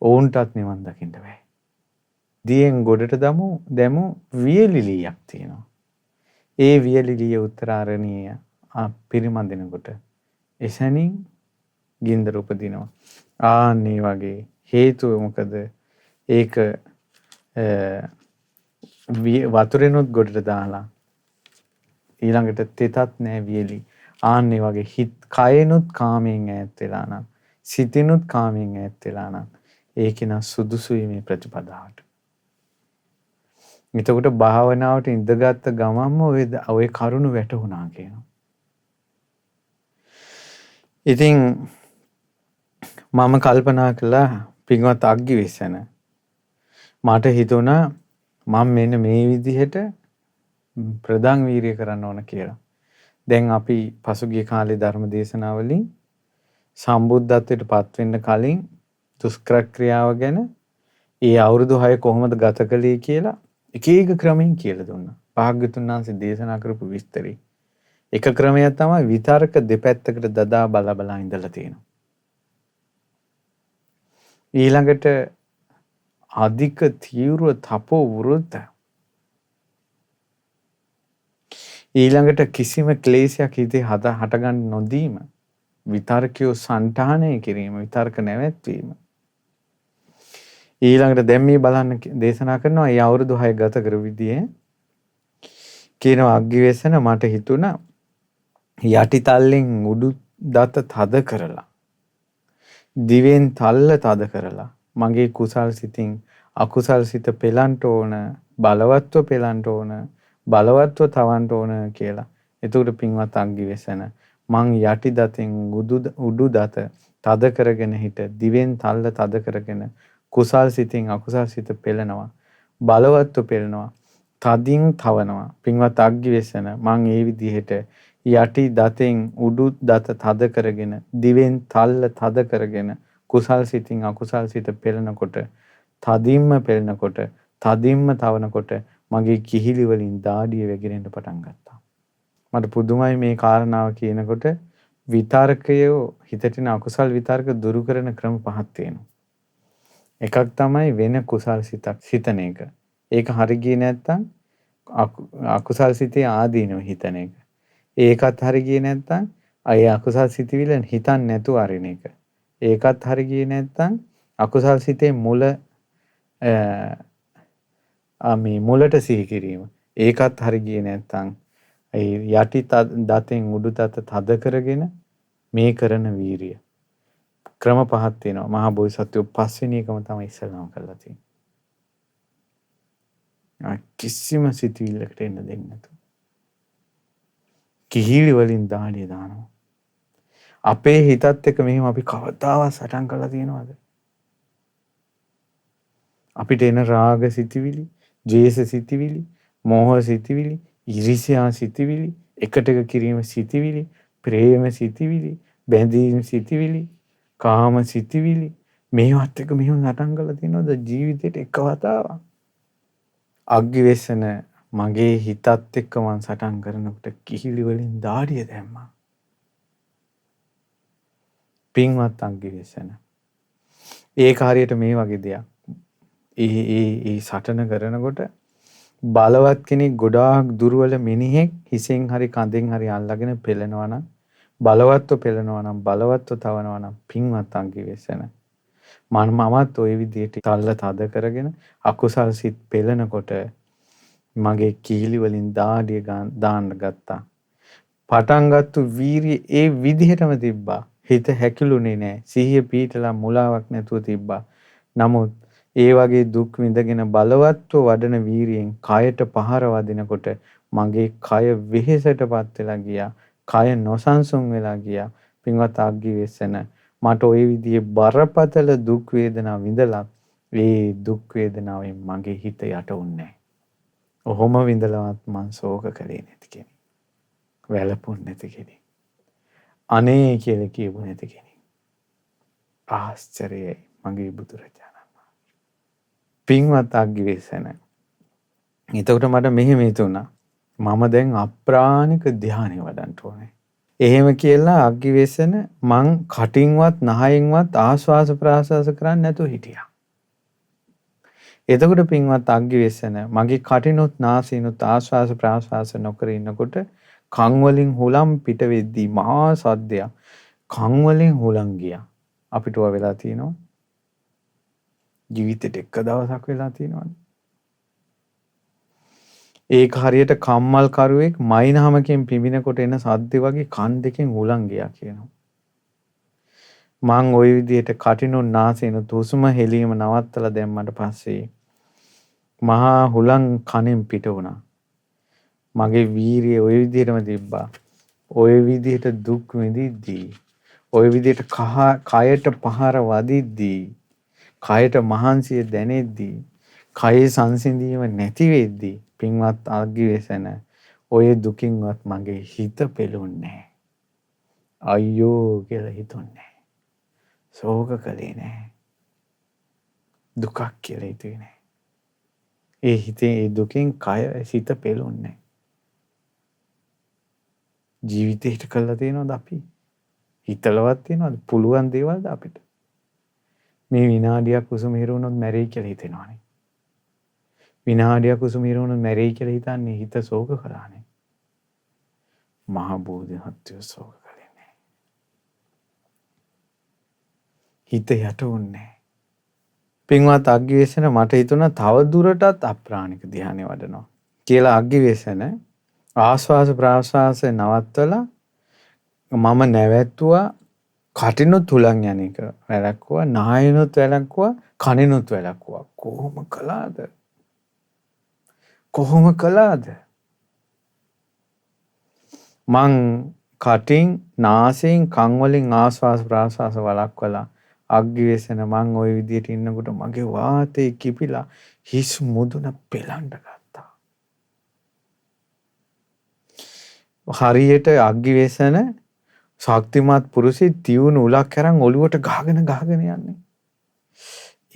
ඔවුන්ටත් නිවන් දකින්න බෑ. දියෙන් ගොඩට දැමු වියලි ලීයක් තියෙනවා. ඒ වියලි ලීය උත්තරාරණිය පිරිමදිනකොට එසැනින් ගින්දර උපදිනවා. ආන්නේ වගේ හේතුව මොකද? ඒක වතුරෙනුත් ගොඩට දාලා ඊළඟට තෙතත් නෑ වියලි. ආන්නේ වගේ හිත කයනුත් කාමයෙන් ඈත් වෙලා නම් සිතිනුත් කාමයෙන් ඈත් වෙලා නම් ඒක න සුදුසුයි මේ ප්‍රතිපදාවට. එතකොට භාවනාවට ඉඳගත්ත ගමන්ම ඔය කරුණ වැටුණා කියනවා. ඉතින් මම කල්පනා කළා පින්වත් අග්ගිවෙසන මට හිතුණා මම මෙන්න මේ විදිහට ප්‍රදාන් වීරිය කරන්න ඕන කියලා. දැන් අපි පසුගිය කාලේ ධර්ම දේශනාවලින් සම්බුද්ධත්වයට පත් වෙන්න කලින් දුෂ්කර ක්‍රියාව ගැන ඒ අවුරුදු 6 කොහොමද ගත කළේ කියලා එක එක ක්‍රමෙන් කියලා දුන්නා. භාග්‍යතුන් වහන්සේ දේශනා කරපු විස්තරي. එක ක්‍රමයක් තමයි විතර්ක දෙපැත්තකට දදා බල ඉඳලා තියෙනවා. ඊළඟට අධික තීව්‍ර තපෝ වෘත. ඊළඟට කිසිම ක්ලේශයක් හිතේ හටගන්න නොදීම. විතර්කය සංඨානය කිරීම, විතර්ක නැවැත්වීම. ඊළඟට දැන් මේ බලන්න දේශනා කරනවා ඒ අවුරුදු 6 ගත කර විදිහේ කියනවා අග්ගිවෙසන මට හිතුණා යටි තල්ලෙන් උඩු දත තද කරලා දිවෙන් තල්ල තද කරලා මගේ කුසල් සිතින් අකුසල් සිත පෙලන්ට ඕන, බලවත්ව පෙලන්ට ඕන, බලවත්ව තවන්ට ඕන කියලා. එතකොට පින්වත් අග්ගිවෙසන මං යටි දතෙන් උඩු දත තද කරගෙන හිට දිවෙන් තල්ල තද කරගෙන කුසල් සිතින් අකුසල් සිත පෙළනවා, බලවත්ව පෙළනවා, තදින් තවනවා. පින්වත් අග්ගිවෙසන මං ඒ විදිහට යටි දතෙන් උඩු දත තද කරගෙන දිවෙන් තල්ල තද කරගෙන කුසල් සිතින් අකුසල් සිත පෙළනකොට තදින්ම පෙළනකොට තදින්ම තවනකොට මගේ කිහිලි වලින් දාඩිය වැగిරෙන්න පටන් ගත්තා. මට පුදුමයි මේ කාරණාව කියනකොට විතර්කය හිතට එන අකුසල් විතර්ක දුරු කරන ක්‍රම පහක් තියෙනවා. එකක් තමයි වෙන කුසල් සිතක් සිතන එක. ඒක හරි ගියේ නැත්නම් අකුසල් සිතේ ආදීනව හිතන එක. ඒකත් හරි ගියේ නැත්නම් අය අකුසල් සිතවිල්ල හිතන්නේ නැතුව අරින එක. ඒකත් හරි ගියේ නැත්නම් අකුසල් සිතේ මුලට සිහි කිරීම. ඒකත් හරි ගියේ නැත්නම් යටි දතෙන් උඩු දත තද කරගෙන මේ කරන වීරිය. ක්‍රම පහක් තියෙනවා. මහා බෝසත්වෝ පස්වෙනි එකම තමයි ඉස්සෙල්ලාම කරලා තියෙන්නේ. කිසිම සිතුවිල්ලකට එන්න දෙන්නේ නැතුව. කිහිලි වලින් දාඩිය දානවා. අපේ හිතත් එක්ක මෙහෙම අපි කවදාවත් සටන් කරලා තියෙනවද? අපිට එන රාග සිතුවිලි, ද්වේෂ සිතුවිලි, මෝහ සිතුවිලි, ඊර්ෂ්‍යා සිතුවිලි, එකට කිරීම සිතුවිලි, ප්‍රේම සිතුවිලි, බැඳීම් සිතුවිලි, කාම සිතුවිලි මේවත් එක මෙහෙම නටන් කරලා තියෙනවද ජීවිතේට එක වතාවක්? අග්ගිවෙසන මගේ හිතත් එක්ක මං සටන් කරනකොට කිහිලි වලින් දාඩිය දැම්මා. පින්වත් අග්ගිවෙසන. ඒක හරියට මේ වගේ දෙයක්. ඒ සටන කරනකොට බලවත් කෙනෙක් ගොඩාක් දුර්වල මිනිහෙක් හිසෙන් හරි කඳෙන් හරි අල්ලගෙන පෙළනවා නම් බලවත්ව පෙළනවා නම් බලවත්ව තවනවා නම් පින්වත් අග්ගිවෙසන මමත් ওই විදිහට තල්ල තද කරගෙන අකුසල් සිත් පෙළනකොට මගේ කීලි වලින් දාඩිය දාන්න ගත්තා. පටන් ගත්තු වීරිය ඒ විදිහටම තිබ්බා. හිත හැකිලුනේ නැහැ. සිහිය පීඨලා මුලාවක් නැතුව තිබ්බා. නමුත් ඒ වගේ දුක් විඳගෙන බලවත්ව වඩන වීරියෙන් කයට පහර වදිනකොට මගේ කය වෙහෙසටපත් වෙලා ගියා. කය නොසන්සුන් වෙලා ගියා. පින්වත් අග්ගිවේසන මට ওই විදිහේ බරපතල දුක් වේදනා විඳලා ඒ දුක් වේදනාවෙන් මගේ හිත යට උන්නේ. ඔහොම විඳලවත් මං ශෝක කරේ නැති කෙනෙක්. වැළපුන්නේ නැති කෙනෙක්. අනේ කියලා කියපු නැති කෙනෙක්. ආශ්චර්යයි මගේ බුදුරජාණන්. පින්වත් අග්ගිවේසන. එතකොට මට මෙහෙම හිතුණා. මම දැන් අප්‍රාණික ධානය වඩන්න ඕනේ. එහෙම කියලා අග්ගිවේසන මං කටින්වත් නහයෙන්වත් ආශ්වාස ප්‍රාශ්වාස කරන්නේ නැතුව හිටියා. එතකොට පින්වත් අග්ගිවේසන මගේ කටිනුත් නාසයෙන්ුත් ආශ්වාස ප්‍රාශ්වාස නොකර ඉන්නකොට කන් වලින් හුලම් පිට වෙද්දී මහා සද්දයක් කන් වලින් හුලම් ගියා. අපිට ඔය වෙලා තියෙනවා. ජීවිතේට එක දවසක් වෙලා තියෙනවද? ඒක හරියට කම්මල් කරුවෙක් මයින්හමකින් පිඹිනකොට එන සද්ද වගේ කන් දෙකෙන් හුලං ගියා කියනවා. මං ওই විදිහට කටිනුත් නාසයෙන්ුත් හුස්ම හෙලීම නවත්තලා දැම්මට පස්සේ මහා හුලං කනෙන් පිට වුණා. මගේ වීරිය ওই විදිහටම තිබ්බා. ওই විදිහට දුක් විඳිද්දී ওই විදිහට කයට පහර වදිද්දී කයට මහන්සිය දැනෙද්දී කයේ සංසිඳීම නැති වෙද්දී පින්වත් අග්ගිවේසන ඔය දුකින්වත් මගේ හිත පෙළුන්නේ අයියෝ කියලා හිතුන්නේ ශෝක කළේ නැහැ දුකක් කියලා හිතුවේ නැහැ ඒ හිතේ ඒ දුකින් කය හිත පෙළුන්නේ ජීවිතේට කළා තියෙනවද අපි හිතලවත් තියෙනවද පුළුවන් දේවල්ද අපිට මේ විනාඩියක් උසම හිරුණොත් මැරෙයි කියලා හිතෙනවනේ. විනාඩියක් උසම හිරුණොත් මැරෙයි කියලා හිතන්නේ හිත ශෝක කළානේ. මහ බෝධිසත්වයෝ ශෝක කළේ නැහැ. හිත යට වුණේ. පින්වත් අග්ගිවේසන මට හිතුණා තව දුරටත් අප්‍රාණික ධානය වඩනවා කියලා අග්ගිවේසන ආශ්වාස ප්‍රාශ්වාස නවත්තලා මම නැවැත්තුවා කටිනුත් හුලං යන එක වැළැක්කුවා නායනුත් වැළැක්කුවා කනිනුත් වැළැක්කුවා කොහොම කළාද මං කටින් නාසයෙන් කන් වලින් ආශ්වාස ප්‍රාශ්වාස වළක්වලා අග්ගිවේසන මං ওই විදියට ඉන්නකොට මගේ වාතේ කිපිලා හිස් මුදුන පෙලන්න ගත්තා හරියට අග්ගිවේසන ශක්තිමත් පුරුෂයෙක් තියුණු උලක් අරන් ඔලුවට ගහගෙන යන්නේ.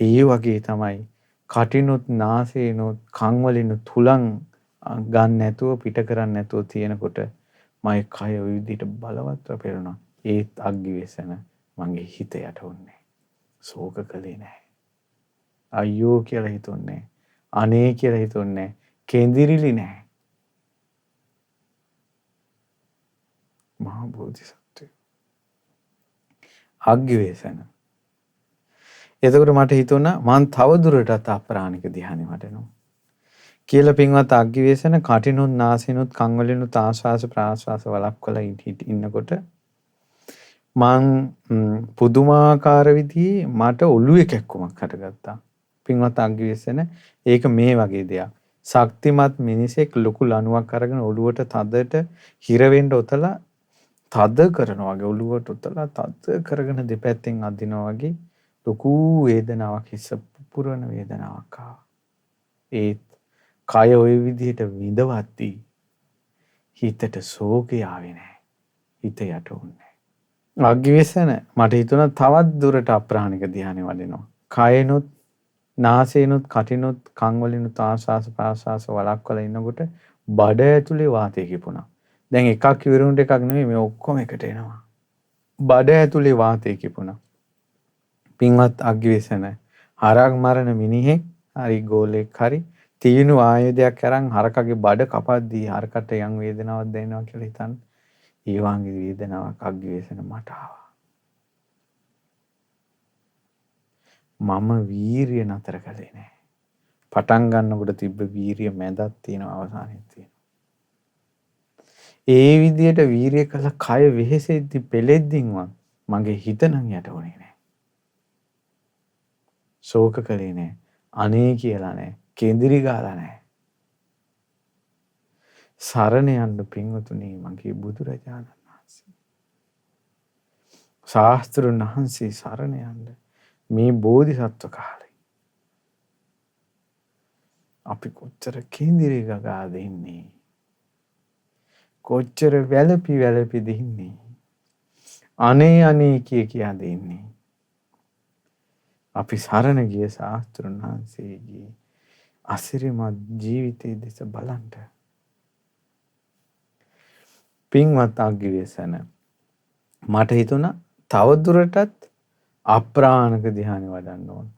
ඒ වගේ තමයි කටිනුත් නාසයෙන්ුත් කන් වලිනුත් හුලං ගන්න නැතුව පිට කරන්න නැතුව තියෙනකොට මගේ කය ওই විදිහට බලවත්ව පෙරුණා. ඒත් අග්ගිවේසන මගේ හිත යට වුණේ. ශෝක කළේ නැහැ. අයියෝ කියලා හිතුන්නේ. අනේ කියලා හිතුන්නේ. කේන්දිරිලි නැහැ. මහා බෝධිසත්ව අග්ගිවේසන. එතකොට මට හිතුණා මං තව දුරටත් අප්‍රාණික ධානය වඩනවා. කියලා පින්වත් අග්ගිවේසන කටිනුත් නාසයෙන්ුත් කන් වලිනුත් ආශ්වාස ප්‍රාශ්වාස වළක්වලා ඉන්නකොට මං පුදුමාකාර විදිහේ මට ඔළුවේ කැක්කුමක් හටගත්තා. පින්වත් අග්ගිවේසන ඒක මේ වගේ දෙයක්. ශක්තිමත් මිනිසෙක් ලොකු ලණුවක් අරගෙන ඔළුවට තදට හිර වෙන්න ඔතලා තද කරනවා වගේ ඔළුවට උතලා තද කරගෙන දෙපැත්තෙන් අදිනවා වගේ ලොකු වේදනාවක් හිස පුපුරන වේදනාවක් ආවා. ඒත් කය ওই විදිහට විඳවද්දී හිතට ශෝකය ආවේ නැහැ. හිත යට වුණේ. අග්ගිවේසන මට හිතුණා තවත් දුරට අප්‍රාණික ධානය වඩනවා. කයනොත් නාසයෙන්ුත් කටිනුත් කන් වලිනුත් ආශ්වාස ප්‍රාශ්වාස වළක්වලා ඉන්නකොට බඩ ඇතුලේ වාතය කිපුණා. දැන් එකක් ඉවරුනට එකක් නෙමෙයි මේ ඔක්කොම එකට එනවා. බඩ ඇතුලේ වාතය කිපුණා. පින්වත් අග්ගිවේසන හරක් මරන මිනිහෙක් හරි ගෝලෙක් හරි තීනු ආයුධයක් අරන් හරකගේ බඩ කපද්දී හරකට යම් වේදනාවක් දැනෙනවා කියලා හිතන්න. ඒ වගේ වේදනාවක් අග්ගිවේසන මට ආවා. මම වීරිය නතර කළේ නැහැ. පටන් ගන්නකොට තිබ්බ වීරිය මැදක් තියෙනවා අවසානයේ තියෙනවා. ඒ විදියට වීරිය කළ කය වෙහෙසෙද්දි පෙලෙද්දින්වත් මගේ හිත නම් යට වුණේ නැහැ. ශෝක කළේ නැහැ. අනේ කියලා නැහැ. කේන්දිරි ගාලා නැහැ. සරණ යන්න පින්වතුනි මගේ බුදුරජාණන් වහන්සේ. ශාස්ත්‍රඥ වහන්සේ සරණ යන්න මේ බෝධිසත්ව කාලේ අපි කොච්චර කේන්දිරි ගාද ඉන්නේ. කොච්චර වැළපි දින්නේ. අනේ කියා දෙන්නේ. අපි සරණ ගිය ශාස්ත්‍රඥ වහන්සේගේ අසිරිමත් ජීවිතයේ දෙස බලන්න. පින්වත් අග්ගිවේසන මට හිතුණා තව දුරටත් අප්‍රාණක ධ්‍යානෙ වඩන්න ඕන.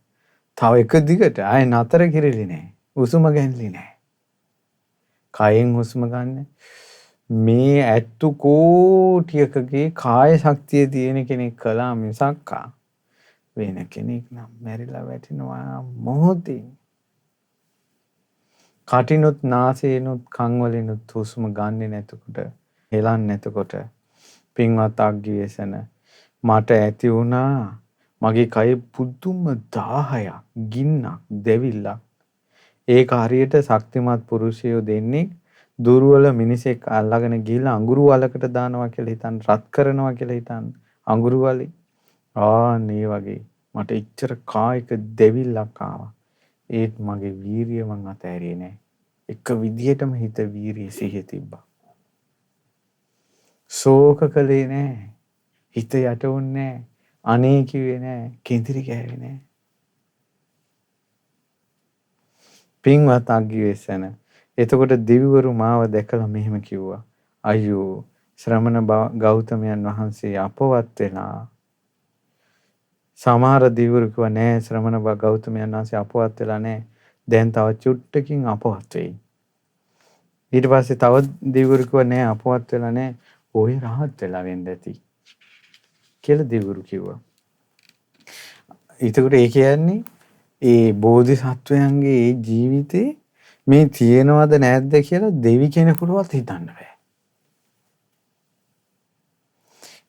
තව එක දිගට ආයෙ නතර කිරිලි නෑ. හුස්ම ගන්නලි නෑ. කයෙන් හුස්ම ගන්න මේ ඇත්තු කෝටියකගේ කාය ශක්තිය තියෙන කෙනෙක් කළා මිසක් වෙන කෙනෙක් නම් මැරිලා වැටෙනවා මොහොතින්. කටිනුත් නාසයෙන්ුත් කන් වලිනුත් හුස්ම ගන්නේ නැතකොට හෙලන්නේ නැතකොට පින්වත් අග්ගිවේසන මට ඇති වුණා මගේ කය පුදුම 1000ක් ගින්නක් දෙවිල්ලක්. ඒක හරියට ශක්තිමත් පුරුෂයෝ දෙන්නේ දුර්වල මිනිසෙක් අල්ලගෙන ගිහලා අඟුරු වලකට දානවා කියලා හිතන් රත් කරනවා කියලා හිතන් අඟුරු වලේ මේ වගේ මට ඉච්චර කායික දෙවිල්ලක් ආවා. ඒත් මගේ වීරිය මං අතෑරියේ නෑ. එක විදියටම හිත වීරිය සිහිය තිබ්බා. ශෝක කළේ නෑ. හිත යට වුන්නේ නෑ. අනේ කිව්වේ නෑ. කේන්දිරි ගෑවේ නෑ. පින්වත් අග්ගිවේසන එතකොට දෙවිවරු මාව දැකලා මෙහෙම කිව්වා. අයියෝ ශ්‍රමණ ගෞතමයන් වහන්සේ අපවත් වෙලා. සමහර දෙවිවරු කිව්වා නෑ ශ්‍රමණ ගෞතමයන් වහන්සේ අපවත් වෙලා නෑ. දැන් තව චුට්ටකින් අපවත් වෙයි. ඊට පස්සේ තව දෙවිවරු කිව්වා නෑ අපවත් වෙලා නෑ. ඔය රහත් වෙලා වෙන්න ඇති කියලා දෙවිවරු කිව්වා. එතකොට ඒ කියන්නේ ඒ බෝධිසත්වයන්ගේ ඒ ජීවිතේ මේ තියෙනවද නැද්ද කියලා දෙවි කෙනෙකුටවත් හිතන්න බෑ.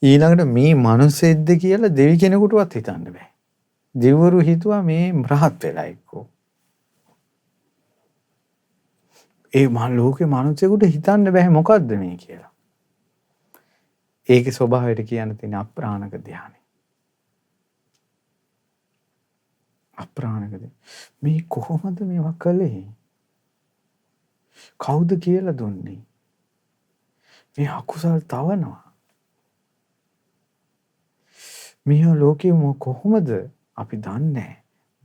ඊළඟට මේ මිනිස්සෙක්ද කියලා දෙවි කෙනෙකුටවත් හිතන්න බෑ. දෙවිවරු හිතුවා මේ රහත් වෙලා එක්කෝ. ඒ ලෝකේ මිනිස්සෙකුට හිතන්න බෑ මොකද්ද මේ කියලා. ඒකේ ස්වභාවයට කියන්න තියෙන අප්‍රාණක ධානය. අප්‍රාණකද මේ කොහොමද මේවා කළේ? කවුද කියලා දුන්නේ? මේ අකුසල් තවනවා. මේ ලෝකෙ කොහොමද අපි දන්නේ?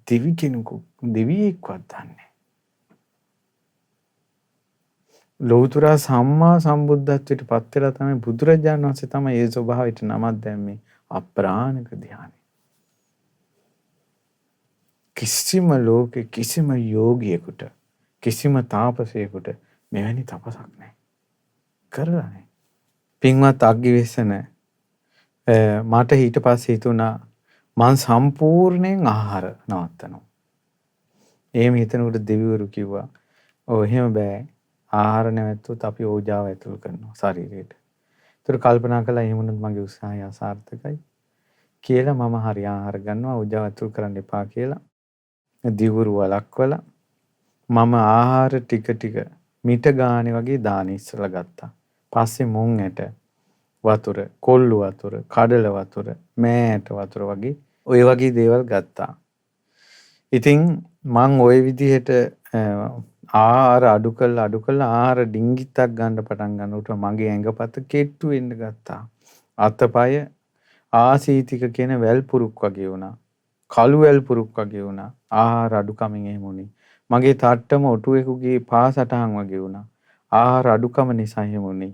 දෙවි කෙනෙකු දෙවියෙක්වත් දන්නේ. ලෞතර සම්මා සම්බුද්ධත්වයට පත් වෙලා තමයි බුදුරජාණන් වහන්සේ තමයි ඒ ස්වභාවයට නමක් දැම්මේ අප්‍රාණක ධානය. කිසිම ලෝකෙ කිසිම යෝගියෙකුට කිසිම තාපසයෙකුට මෙවැනි තපසක් නැහැ. කරලා නැහැ. පින්වත් අග්ගිවේසන මට ඊට පස්සේ හිතුණා මං සම්පූර්ණයෙන් ආහාර නවත්තනවා. එහෙම හිතනකොට දෙවිවරු කිව්වා ඔව් එහෙම බෑ. ආහාර නැවැත්තුවොත් අපි ඕජාව ඇතුල් කරනවා ශරීරයට. ඒතර කල්පනා කළා එහෙම වුණොත් මගේ උත්සාහය අසාර්ථකයි කියලා මම හරි ආහාර ගන්නවා ඕජාව ඇතුල් කරන්න එපා කියලා දිවුරු වලක්වලා මම ආහාර ටික මිට ගානේ වගේ දාන ඉස්සලා ගත්තා. පස්සේ මුං ඇට වතුර, කොල්ලු වතුර, කඩල වතුර, මෑට වතුර වගේ ඔය වගේ දේවල් ගත්තා. ඉතින් මං ওই විදිහට ආහාර අඩු කළා ආහාර ඩිංගිත්තක් ගන්න පටන් ගන්නකොට මගේ ඇඟපත කෙට්ටු වෙන්න ගත්තා. අතපය ආසීතික කියන වැල් පුරුක් වගේ වුණා. කළු වැල් පුරුක් වගේ වුණා. ආහාර අඩුකමින් එහෙම වුණේ. මගේ තට්ටම ඔටුවෙකුගේ පාසටහන් වගේ වුණා. ආහාර අඩුකම නිසා එහෙම වුණේ.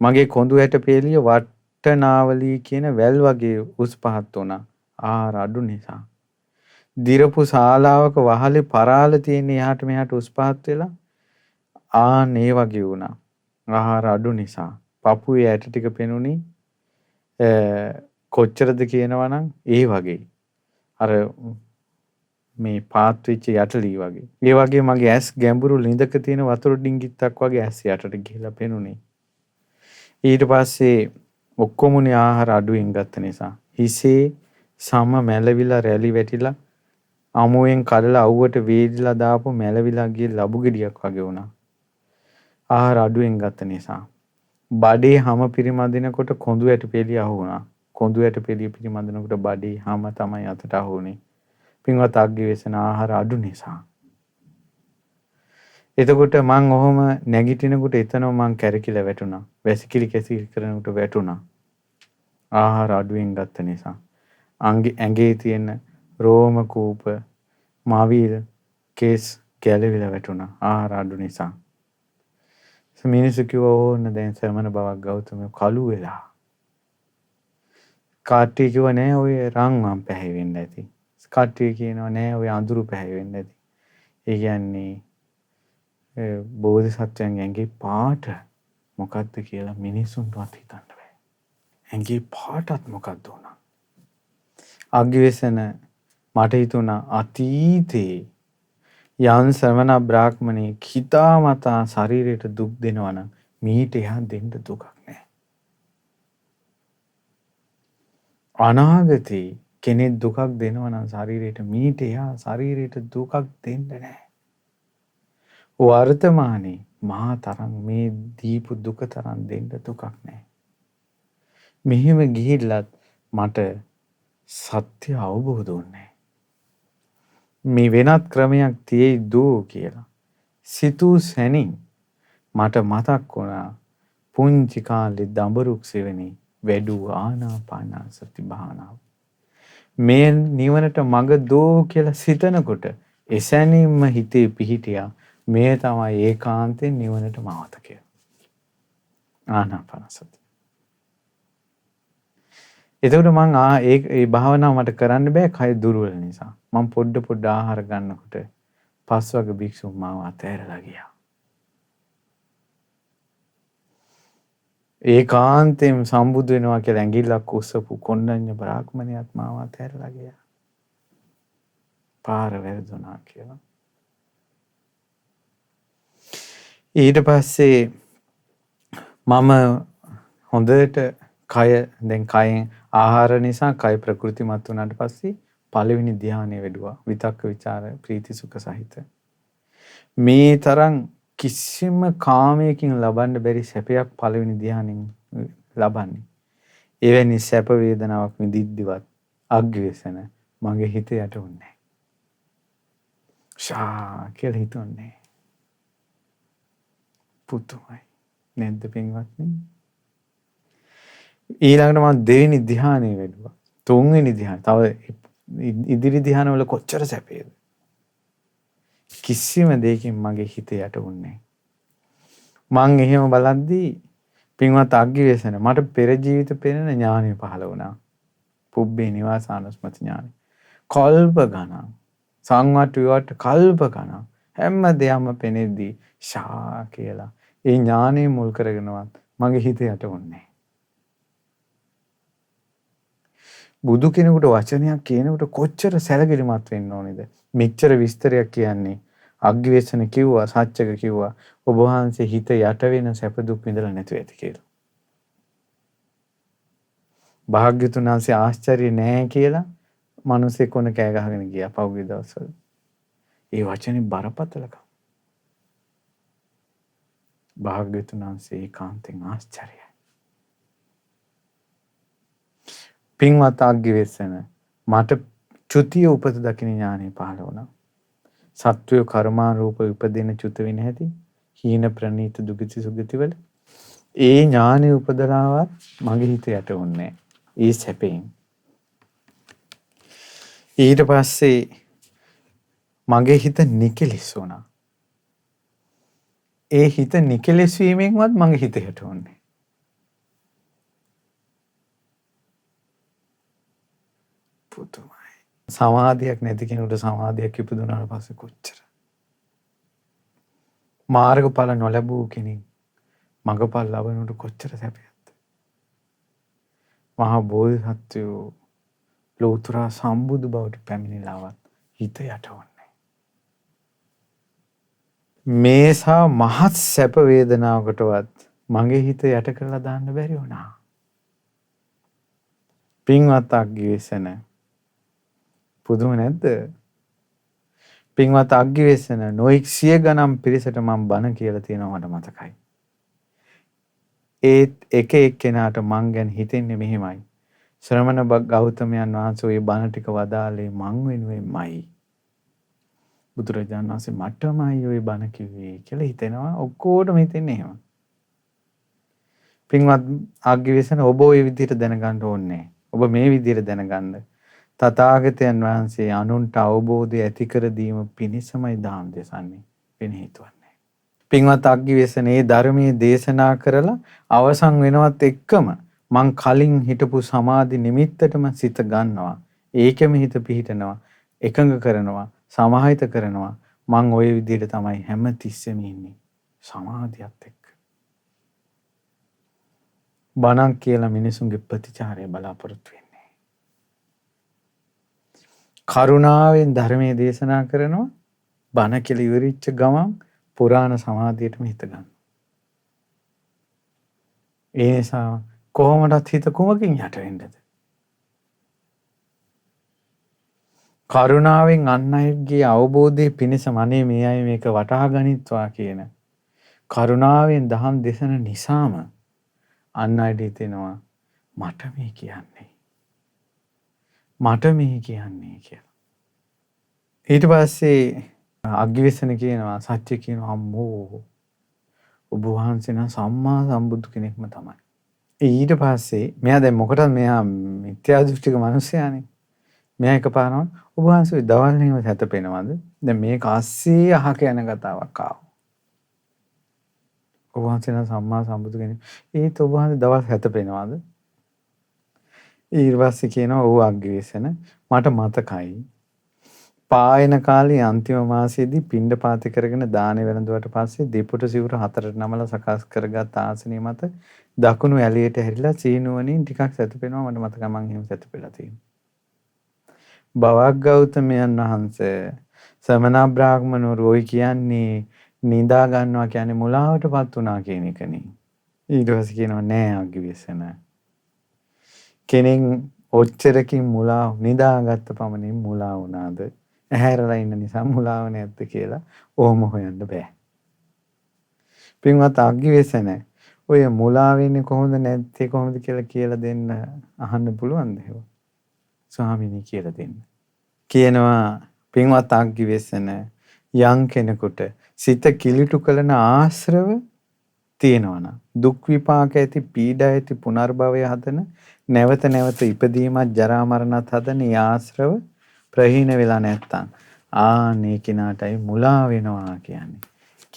මගේ කොඳු ඇට පෙළිය වට්ටනාවලී කියන වැල් වගේ උස් පහත් වුණා. ආහාර අඩු නිසා. දිරපු ශාලාවක වහලේ පරාල තියෙන එහාට මෙහාට උස් පහත් වෙලා ඒ වගේ වුණා. ආහාර අඩු නිසා. පපුවේ ඇට ටික පෙනුනේ කොච්චරද කියනවනම් ඒ වගේ. අර මේ පාත් වෙච්ච යටලී වගේ. ඒ වගේ මගේ ඇස් ගැඹුරු ලිඳක තියෙන වතුර ඩිංගිත්තක් වගේ ඇස් යටට ගිහලා පෙනුනේ. ඊට පස්සේ ඔක්කොමුනේ ආහාර අඩුවෙන් ගත්ත නිසා හිසේ සම මැලවිලා රැලි වැටිලා අමුවෙන් කඩලා අවුවට වේදිලා දාපු මැලවිලා ගිය ලබු ගෙඩියක් වගේ වුණා. ආහාර අඩුවෙන් ගත්ත නිසා. බඩේ හැම පිරිමදිනකොට කොඳු ඇට පෙළිය අහු වුණා. කොඳු ඇට පෙළිය පිරිමදිනකොට බඩේ හැම තමයි අතට අහු වුනේ. පින්වත් අග්ගිවේසන ආහාර අඩු නිසා. එතකොට මං ඔහොම නැගිටිනකොට එතනම මං කැරකිලා වැටුණා. වැසිකිලි කැසිකිලි කරනකොට වැටුණා. ආහාර අඩුවෙන් ගත්ත නිසා. ඇඟේ තියෙන රෝම කූප මාවිල් කේස් ගැලවිලා වැටුණා ආහාර අඩු නිසා. මිනිස්සු කිව්වා ඕන්න දැන් සමන බවක් ගෞතම කළු වෙලා. කාට්ටිය කිව්වා නෑ ඔය රන්වන් පැහැවෙන්න ඇති. කාට්ටිය කියනවා නෑ ඔය අඳුරු පැහැවෙන්න ඇති. ඒ කියන්නේ බෝධිසත්වයන් ඇඟේ පාට මොකද්ද කියලා මිනිසුන්වත් හිතන්න බෑ. ඇඟේ පාටත් මොකද්ද උනා. අග්ගිවේසන මට හිතුණා අතීතේ යම් ශ්‍රමණ බ්‍රාහ්මණෙක් හිතාමතා ශරීරයට දුක් දෙනවා නම් මීට එහා දෙන්න දුකක් නැහැ. අනාගතේ කෙනෙක් දුකක් දෙනවා නම් ශරීරයට මීට එහා ශරීරයට දුකක් දෙන්න නැහැ. වර්තමානයේ මහා තරම් මේ දීපු දුක තරම් දෙන්න දුකක් නැහැ. මෙහෙම ගිහිල්ලත් මට සත්‍ය අවබෝධ වුණේ මේ වෙනත් ක්‍රමයක් තියෙයි දෝ කියලා. සිතූ සැනින් මට මතක් වුණා පුංචි කාලේ දඹරුක් සෙවණේ වැඩු ආනාපාන සති භාවනාව. මේ නිවනට මඟ දෝ කියලා සිතනකොට එසැනින්ම හිතේ පිහිටියා මේ තමයි ඒකාන්තයෙන් නිවනට මාවත කියලා. ආනාපාන සති. එතකොට මං ඒ භාවනාව මට කරන්න බෑ කය දුර්වල නිසා. මං පොඩ ආහාර ගන්නකොට පස්වග භික්ෂුන් මාව අතෑරලා ගියා. ඒකාන්තයෙන් සම්බුදු වෙනවා කියලා ඇඟිල්ලක් උස්සපු කොණ්ඩඤ්ඤ බ්‍රාහ්මණයාත් මාව අතෑරලා ගියා. පාර වැරදුනා කියලා. ඊට පස්සේ මම හොඳට කය දැන් කයෙන් ආහාර නිසා කය ප්‍රකෘතිමත් වුණාට පස්සේ පළවෙනි ධ්‍යානෙ වැඩුවා. විතක්ක ਵਿਚාර ප්‍රීති සුඛ සහිත. මේ තරම් කිසිම කාමයකින් ලබන්න බැරි සැපයක් පළවෙනි ධ්‍යානෙන් ලබන්නේ. එවැනි සැප වේදනාවක් විඳිද්දිවත් අග්ගිවේසන මගේ හිත යට වුණේ. ෂා කියලා හිතුන්නේ. පුතුමයි නැද්ද පින්වත්නි? ඊළඟට මම දෙවෙනි ධ්‍යානෙ වැඩුවා. තුන්වෙනි ධ්‍යාන. තව ඉදිරි ධ්‍යානවල කොච්චර සැපේද? කිසිම දෙයකින් මගේ හිත යට වුණේ මං එහෙම බලද්දී පින්වත් අග්ගිවේසන මට පෙර ජීවිත පෙනෙන ඥානෙ පහළ වුණා. පුබ්බේ නිවාසානුස්මති ඥානෙ. කල්ප ගණන් සංවට්ට විවට කල්ප ගණන් හැම දෙයක්ම පෙනෙද්දී ෂා කියලා ඒ ඥානෙ මුල් කරගෙනවත් මගේ හිත යට වුණේ. බුදු කෙනෙකුට වචනයක් කියනකොට කොච්චර සැලකිලිමත් වෙන්න ඕනේද? මෙච්චර විස්තරයක් කියන්නේ අග්ගිවේසන කිව්වා සත්‍යක කිව්වා ඔබ වහන්සේ හිත යට වෙන සැප දුක් විඳලා නැතුව ඇති කියලා. භාග්‍යතුන් වහන්සේ ආශ්චර්ය නෑ කියලා මිනිස්සේ කොන කෑ ගහගෙන ගියා පහුගිය දවස්වල. ඒ වචනේ බරපතලකම. භාග්‍යතුන් වහන්සේ ඒකාන්තෙන් ආශ්චර්යයි. පින්වත් අග්ගිවේසන මට චුතිය උපත දකින ඥානෙ පහළ වුණා. සත්වය කර්මාරූප උපදින චුත වෙන හැටි හීන ප්‍රනීත දුගති සුගති වල ඒ ඥානෙ උපදලාවත් මගේ හිත යට වුණේ ඒ සැපෙන්. ඊට පස්සේ මගේ හිත නිකලෙස් වුණා. ඒ හිත නිකලෙස් වීමෙන්වත් මගේ හිත යට වුණේ. පුදුමයි. සමාධියක් නැති කෙනෙකුට සමාධියක් ඉපදුනාට පස්සේ කොච්චර මාර්ගඵල නොලැබූ කෙනෙක් මගඵල ලබනකොට කොච්චර සැපයක්ද? මහා බෝධිසත්වෝ ලෝතර සම්බුදු බවට පැමිණිලාවත් හිත යටවන්නේ. මේසා මහත් සැප වේදනාවකටවත් මගේ හිත යට කරලා දාන්න බැරි වුණා. පින්වත් අග්ගිවේසන පුදුම නැද්ද? පින්වත් අග්ගිවේසන නොඑක් සිය ගණන් පිරිසට මම බණ කියලා තියෙනවා මට මතකයි. ඒත් එක එක්කෙනාට මං ගැන හිතෙන්නේ මෙහෙමයි. ශ්‍රමණ ගෞතමයන් වහන්සේ ওই බණ ටික වදාළේ මං වෙනුවෙන්මයි. බුදුරජාණන් වහන්සේ මටමයි ওই බණ කිව්වේ කියලා හිතෙනවා. ඔක්කොටම හිතෙන්නේ එහෙම. පින්වත් අග්ගිවේසන ඔබ ওই විදිහට දැනගන්න ඕනේ. ඔබ මේ විදිහට දැනගන්න. තථාගතයන් වහන්සේ අනුන්ට අවබෝධය ඇති කර දීම පිණිසමයි දාම් දෙසන්නේ. වෙන හේතුවක් නැහැ. පින්වත් අග්ගිවේසන මේ ධර්මයේ දේශනා කරලා අවසන් වෙනවත් එක්කම මං කලින් හිටපු සමාධි නිමිත්තටම සිත ගන්නවා. ඒකෙම හිත පිහිටනවා. එකඟ කරනවා. සමාහිත කරනවා. මං ওই විදිහට තමයි හැම තිස්සෙම ඉන්නේ. සමාධියත් එක්ක. බණක් කියලා මිනිසුන්ගේ ප්‍රතිචාරය බලාපොරොත්තු වෙන්නේ. කරුණාවෙන් ධර්මයේ දේශනා කරනවා. බණ කියලා ඉවරිච්ච ගමන් පුරාණ සමාධියටම හිත ගන්න. ඒ නිසා කොහොමදත් හිත කුමකින් යට වෙන්නද? කරුණාවෙන් අන් අයගේ අවබෝධයේ පිණිසම අනේ මේ අය මේක වටහා ගනිත්වා කියන කරුණාවෙන් දහම් දේශන නිසාම අන් අයට හිතෙනවා මට මේ කියන්නේ කියලා. ඊට පස්සේ අග්ගිවේසන කියනවා සත්‍ය කියනවා අම්මෝ ඔබ වහන්සේ නම් සම්මා සම්බුදු කෙනෙක්ම තමයි. ඊට පස්සේ මෙයා දැන් මොකටද මෙයා මිත්‍යා දෘෂ්ටික මිනිසයානේ. මෙයා එකපාරම ඔබ වහන්සේ දවල් නේම හැතපෙනවද? දැන් මේක ASCII අහක යන කතාවක් ආවා. ඔබ වහන්සේ නම් සම්මා සම්බුදු කෙනෙක්. ඒත් ඔබ වහන්සේ දවල් හැතපෙනවද? ඊට පස්සේ කියනවා ඔව් අග්ගිවේසන මට මතකයි. පායන කාලේ අන්තිම මාසයේදී පිණ්ඩ පාත කරගෙන දානේ වැළඳුවට පස්සේ දෙපොට සිවුර හතරට නමලා සකස් කරගත් ආසනිය මත දකුණු ඇලියට හැරිලා සීනුවණින් ටිකක් සැතපෙනවා මට මතකයි මං එහෙම සැතපෙලා තියෙනවා. බවක් ගෞතමයන් වහන්සේ සමන බ්‍රාහ්මණවරු ඔය කියන්නේ නිදා ගන්නවා කියන්නේ මුලාවටපත් වුණා කියන එකනේ. ඊට පස්සේ කියනවා නෑ අග්ගිවේසන. කෙනෙක් ඔච්චරකින් මුලා නිදාගත්ත පමණින් මුලා වුණාද? ඇහැරලා ඉන්න නිසා මුලාව නැද්ද කියලා ඕම හොයන්න බෑ. පින්වත් අග්ගිවේසන ඔය මුලා වෙන්නේ කොහොමද නැත්තේ කොහොමද කියලා දෙන්න අහන්න පුළුවන්ද එහෙම? ස්වාමීනි කියලා දෙන්න. කියනවා පින්වත් අග්ගිවේසන යම් කෙනෙකුට සිත කිලිටු කළන ආශ්‍රව තියෙනවනම් දුක් විපාක ඇති පීඩා ඇති පුනර්භවය හදන නැවත නැවත ඉපදීමත් ජරා මරණත් හදන ආශ්‍රව ප්‍රහීන වෙලා නැත්තම් ආනේ කෙනාටයි මුලා වෙනවා කියන්නේ.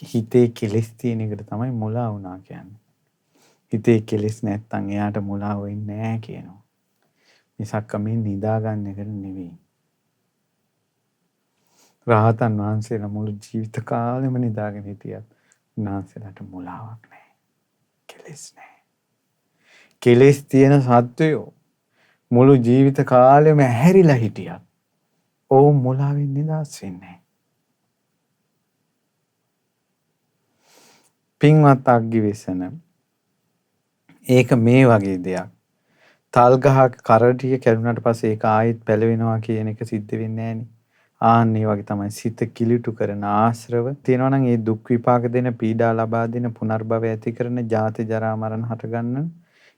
හිතේ කෙලෙස් තියෙන එකට තමයි මුලා වුණා කියන්නේ. හිතේ කෙලෙස් නැත්තම් එයාට මුලා වෙන්නේ නැහැ කියනවා. මිසක් මේ නිදා ගන්න එක නෙවෙයි. රහතන් වහන්සේලා මුළු ජීවිත කාලෙම නිදාගෙන හිටියත් උන්වහන්සේලාට මුලාවක් නැහැ. කෙලෙස් නැහැ. කෙලෙස් තියෙන සත්වයෝ මුළු ජීවිත කාලෙම ඇහැරිලා හිටියත් ඔවුන් මුලාවෙන් නිදහස් වෙන්නේ. පින්වත් අග්ගිවේසන ඒක මේ වගේ දෙයක්. තල් ගහක කරටිය කැඩුනට පස්සේ ඒක ආයෙත් පැලවෙනවා කියන එක සිද්ධ වෙන්නේ නැහනේ. ආන් ඒ වගේ තමයි සිත කිලිටු කරන ආශ්‍රව තියෙනවා නම් ඒ දුක් විපාක දෙන පීඩා ලබා දෙන පුනර්භවය ඇති කරන ජාති ජරා මරණ හට ගන්න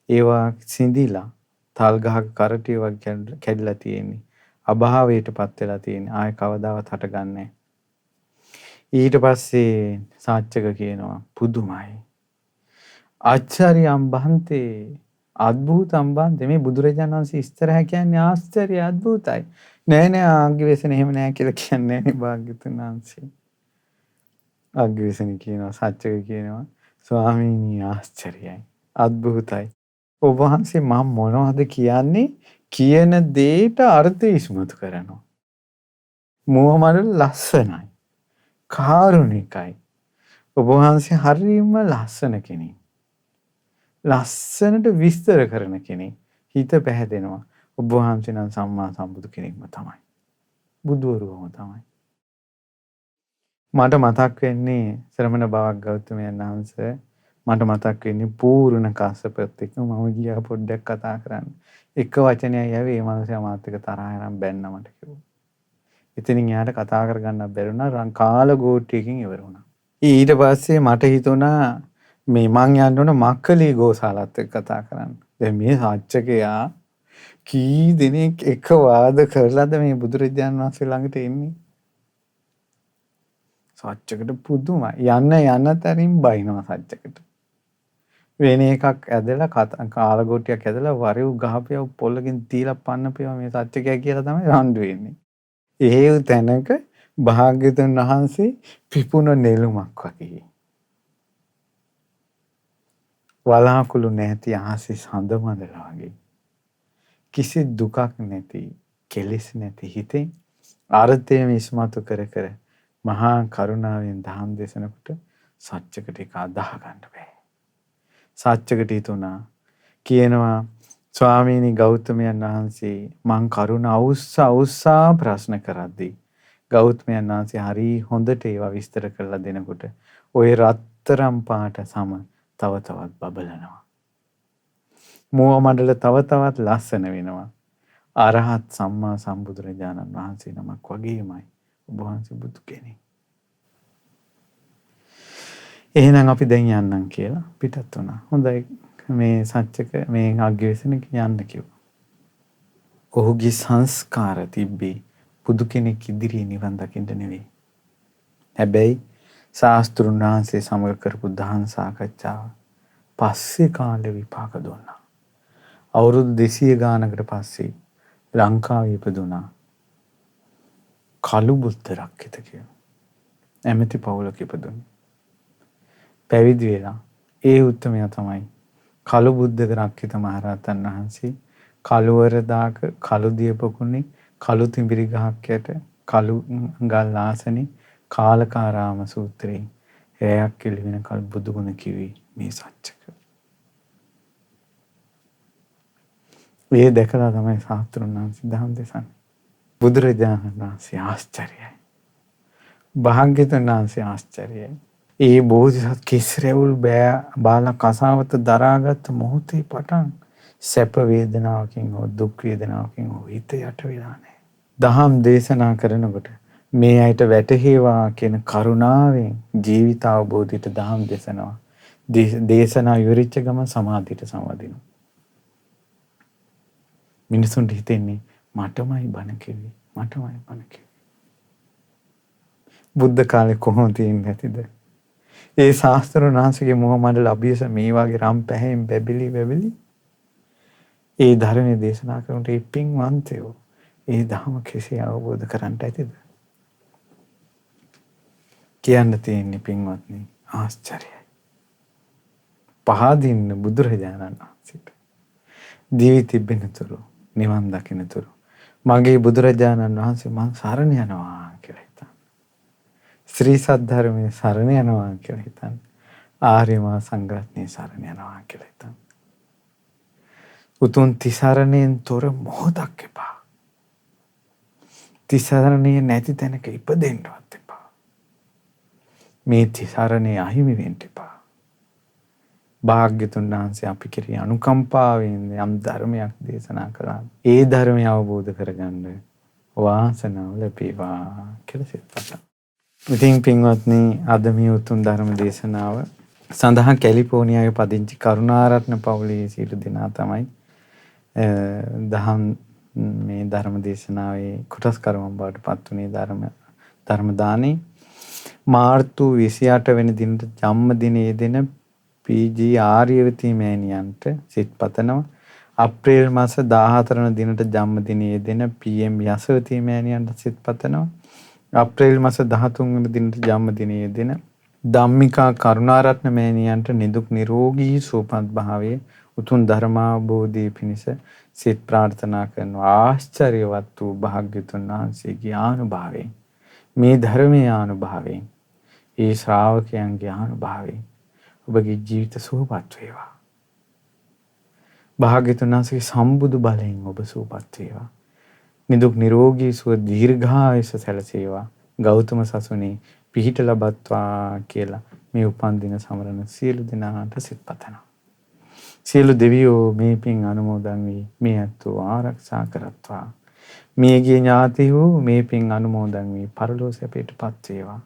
ඒවා සිඳිලා තල් ගහක කරටිය වගේ කැඩිලා තියෙන්නේ. අභාවයටපත් වෙලා තියෙන්නේ. ආයෙ කවදාවත් හටගන්නේ. ඊට පස්සේ සාච්චක කියනවා පුදුමයි. ආචාර්යම් බහන්තේ අద్භූතම් බහන්තේ මේ බුදුරජාණන් වහන්සේ ඉස්තරහ කියන්නේ ආශ්චර්ය අద్භූතයි. නෑ නෑ අග්ගිවේසන එහෙම නෑ කියලා කියන්නේ නෑනේ භාග්‍යතුන් වහන්සේ. අග්ගිවේසන කියනවා සාච්චක කියනවා ස්වාමීනි ආශ්චර්යයි අద్භූතයි. ඔබ වහන්සේ මම මොනවද කියන්නේ? කියන දේට අර්ථය ඉස්මතු කරනවා. මුවමඩ ලස්සනයි. කාරුණිකයි. ඔබ වහන්සේ හරියම ලස්සන කෙනෙක්. ලස්සනට විස්තර කරන කෙනෙක්. හිත පැහැදෙනවා. ඔබ වහන්සේ නම් සම්මා සම්බුදු කෙනෙක්ම තමයි. බුදුවරුවම තමයි. මට මතක් වෙන්නේ ශ්‍රමණ බවක් ගෞතමයන් වහන්සේ මට මතක් වෙන්නේ පූර්ණ කාශ්‍යපත් එක්ක මම ගියා පොඩ්ඩක් කතා කරන්න. එක වචනයයි ඇවි මේ මනුස්සයා මාත් එක්ක තරහ යනම් බැන්න මට කිව්වා. ඉතින් එයාට කතා කරගන්න බැරි වුණා කාල ගෝට්ටියකින් ඉවර වුණා. ඊට පස්සේ මට හිතුණා මේ මං යන්න ඕන මක්කලි ගෝසාලත් එක්ක කතා කරන්න. දැන් මේ සාච්චකයා කී දෙනෙක් එක වාද කරලාද මේ බුදුරජාණන් වහන්සේ ළඟට එන්නේ? සාච්චකට පුදුමයි. යන්න තරින් බයිනවා සාච්චකට. වෙන එකක් ඇදලා කාලගොටියක් ඇදලා වරෙව් ගහපියව පොල්ලකින් තීලා පන්නපියව මේ සාච්චකයා කියලා තමයි රණ්ඩු වෙන්නේ. ඒ තැනක භාග්‍යවතුන් වහන්සේ පිපුණ නෙළුමක් වගේ. වලාකුළු නැති ආසි සඳ මඳලා වගේ. කිසි දුකක් නැති, කෙලෙස් නැති හිතෙන් අර්ථය ඉස්මතු කර කර මහා කරුණාවෙන් දහම් දේශනකොට සත්‍යකට එක අදාහ ගන්න බෑ. සත්‍යකට හිතුණා කියනවා ස්වාමීනි ගෞතමයන් වහන්සේ මං කරුණ අවුස්සා ප්‍රශ්න කරද්දී ගෞතමයන් වහන්සේ හරි හොඳට ඒවා විස්තර කරලා දෙනකොට ওই රත්තරම් පාට සම තව තවත් බබලනවා. මෝහ මණ්ඩල තව තවත් ලස්සන වෙනවා. අරහත් සම්මා සම්බුදුරජාණන් වහන්සේ නමක් වගේමයි ඔබ වහන්සේ බුදු කෙනෙක්. එහෙනම් අපි දැන් යන්නම් කියලා පිටත් වුණා. හොඳයි මේ සත්‍යක මේ අග්ගවේසනක යන්න කිව්වා. ඔහුගේ සංස්කාර තිබ්බේ බුදු කෙනෙක් ඉදිරියේ නිවන් දකින්න නෙවෙයි. හැබැයි ශාස්ත්‍රුන් වහන්සේ සමග කරපු දහම් සාකච්ඡාව පස්සේ කාලේ විපාක දුන්නා. අවුරුදු 200 ගානකට පස්සේ ලංකාවේ ඉපදුනා කළු බුද්ධ රක්කිත කියලා. ඇමති පවුලක ඉපදුනේ. පැවිදි වෙලා ඒ උත්තමයා තමයි කළු බුද්ධ රක්කිත මහරහතන් වහන්සේ. කළුවර දාක කළු දියපොකුණේ කළු තිඹිරි ගහක් යට කළු ගල් ආසනේ කාලකාරාම සූත්‍රයෙන් එයක් කෙලි වෙන කල් බුදු ගුණ කිවි මේ සත්‍යක. මේ දැකලා තමයි ශාස්ත්‍රුන් වහන්සේ දහම් දෙසන්නේ. බුදුරජාණන් වහන්සේ ආශ්චර්යයි. භාග්‍යවතුන් වහන්සේ ආශ්චර්යයි. ඒ බෝධිසත් කිස්රෙවුල් බාල කසාවත දරාගත් මොහොතේ පටන් සැප වේදනාවකින් හෝ දුක් වේදනාවකින් හෝ හිත යට වෙලා නැහැ. දහම් දේශනා කරනකොට මේ අයට වැටහේවා කියන කරුණාවෙන් ජීවිත අවබෝධයට දහම් දේශනවා. දේශනා ඉවරිච්ච ගමන් සමාධියට සමවදිනවා. මිනිසුන්ට හිතෙන්නේ මටමයි බණ කිව්වේ මටමයි බණ කිව්වේ. බුද්ධ කාලේ කොහොමද තියෙන්නේ නැතිද? ඒ ශාස්ත්‍රඥ වහන්සේගේ මොහ මණ්ඩල අභියස මේ වගේ රම් පැහැෙන් බැබිලි ඒ ධර්මයේ දේශනා කරනට ඒ පින්වන්තයෝ ඒ ධර්ම කෙසේ අවබෝධ කරගන්නට ඇතිද? කියන්න තියෙන්නේ පින්වත්නි ආශ්චර්යයි. පහදින්න බුදුරජාණන් වහන්සේට දිවි තිබෙනතුරු නිවන් දකින්නතුරු මගේ බුදුරජාණන් වහන්සේ මං සරණ යනවා කියලා හිතන්න. ශ්‍රී සද්ධර්මයේ සරණ යනවා කියලා හිතන්න. ආර්ය මහා සංඝරත්නයේ සරණ යනවා කියලා හිතන්න. උතුම් තිසරණයෙන් තොර මොහොතක් එපා. තිසරණේ නැති තැනක ඉපදෙන්නවත් එපා. මේ තිසරණේ අහිමි වෙන්න එපා. භාග්‍යතුන් වහන්සේ අපි කෙරෙහි අනුකම්පාවෙන් යම් ධර්මයක් දේශනා කළා. ඒ ධර්මය අවබෝධ කරගන්න වාසනාව ලැබේවා කියලා සිතපත. ඉතින් පින්වත්නි අද මේ උතුම් ධර්ම දේශනාව සඳහා කැලිෆෝනියාවේ පදිංචි කරුණාරත්න පවුලේ සියලු දෙනා තමයි දහම් මේ ධර්ම දේශනාවේ කොටස් කරවම් බවට පත් වුණේ ධර්ම දානේ මාර්තු 28 වෙනි දිනට ජන්මදිනයේ දෙන පී.ජී. ආර්යවතී මෑණියන්ට සිත් පතනවා. අප්‍රේල් මාස 14 වන දිනට ජන්මදිනයේ දෙන පී.එම්. යසවතී මෑණියන්ට සිත් පතනවා. අප්‍රේල් මාස 13 වන දිනට ජන්මදිනයේ දෙන ධම්මිකා කරුණාරත්න මෑණියන්ට නිදුක් නිරෝගී සුවපත් භාවයේ උතුම් ධර්මාවබෝධයේ පිණිස සිත ප්‍රාර්ථනා කරනවා. ආශ්චර්යවත් වූ භාග්‍යතුන් වහන්සේගේ ආනුභාවයෙන් මේ ධර්මයේ ආනුභාවයෙන් ඒ ශ්‍රාවකයන්ගේ ආනුභාවයෙන් ඔබගේ ජීවිත සුවපත් වේවා. භාග්‍යවතුන් වහන්සේගේ සම්බුදු බලයෙන් ඔබ සුවපත් වේවා. නිදුක් නිරෝගී සුව දීර්ඝායුෂ සැලසේවා. ගෞතම සසුනේ පිහිට ලබත්වා කියලා මේ උපන් දින සමරන සියලු දෙනාට සිත පතනවා. සියලු දෙවියෝ මේ පින් අනුමෝදන් වී මේ ඇත්තෝ ආරක්ෂා කරත්වා. මියගිය ඥාතීහු මේ පින් අනුමෝදන් වී පරලෝ සැපයටපත් වේවා.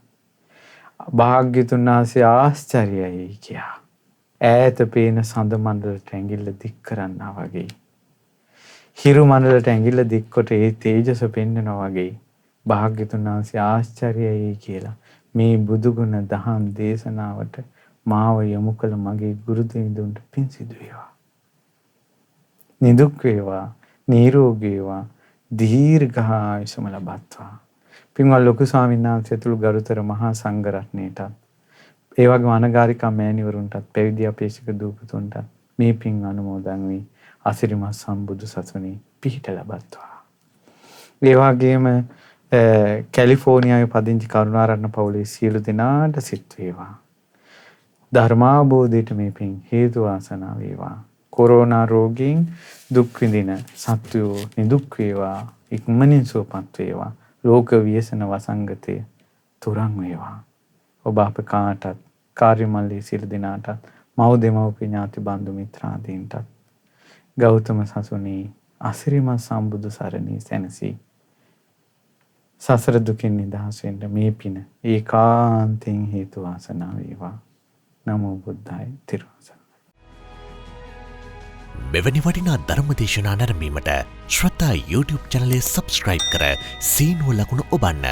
භාග්‍යතුන් වහන්සේ ආශ්චර්යයි කියා. ඈත පේන සඳ මණ්ඩලට ඇඟිල්ල දික් කරන්නා වගේ. හිරු මණ්ඩලට ඇඟිල්ල දික්කොට ඒ තේජස පෙන්වනවා වගේ. භාග්‍යතුන් වහන්සේ ආශ්චර්යයි කියලා මේ බුදුගුණ දහම් දේශනාවට මාව යොමු කළ මගේ ගුරු දෙවිඳුන්ට පින් සිදු වේවා. නිදුක් වේවා, නිරෝගී වේවා, දීර්ඝායුෂම ලබත්වා. පින්වත් ලොකු ස්වාමීන් වහන්සේ ඇතුළු ගරුතර මහා සංඝ රත්නයටත් ඒ වගේම අනගාരികා මෑණිවරුන්ටත් පැවිදි අපේක්ෂක දූපතුන්ටත් මේ පින් අනුමෝදන් වී අසිරිමත් සම්බුදු සසුනේ පිහිට ලබත්වා. ඒ වගේම කැලිෆෝනියාවේ පදිංචි කරුණාරත්න පවුලේ සියලු දෙනාට සිත් වේවා. ධර්මාබෝධයට මේ පින් හේතු වාසනා වේවා. කොරෝනා රෝගීන් දුක් විඳින සත්වෝ නිදුක් වේවා, ඉක්මනින් සුවපත් වේවා. ලෝක ව්‍යසන වසංගතය තුරන් වේවා. ඔබ අප කාටත් කාර්ය මල්ලී සියලු දෙනාටත් මව් දෙමව්පිය ඥාති බන්දු මිත්‍රාදීන්ටත් ගෞතම සසුනේ අසිරිමත් සම්බුදු සරණී සැනසී සසර දුකින් නිදහස් වෙන්න මේ පින ඒකාන්තයෙන් හේතු වාසනා වේවා. නමෝ බුද්ධාය. තිරුවන් සරණයි. මෙවැනි වටිනා ධර්මදේශනා නැරඹීමට ශ්‍රද්ධා YouTube චැනලය සබ්ස්ක්‍රයිබ් කර සීනුව ලකුණ ඔබන්න.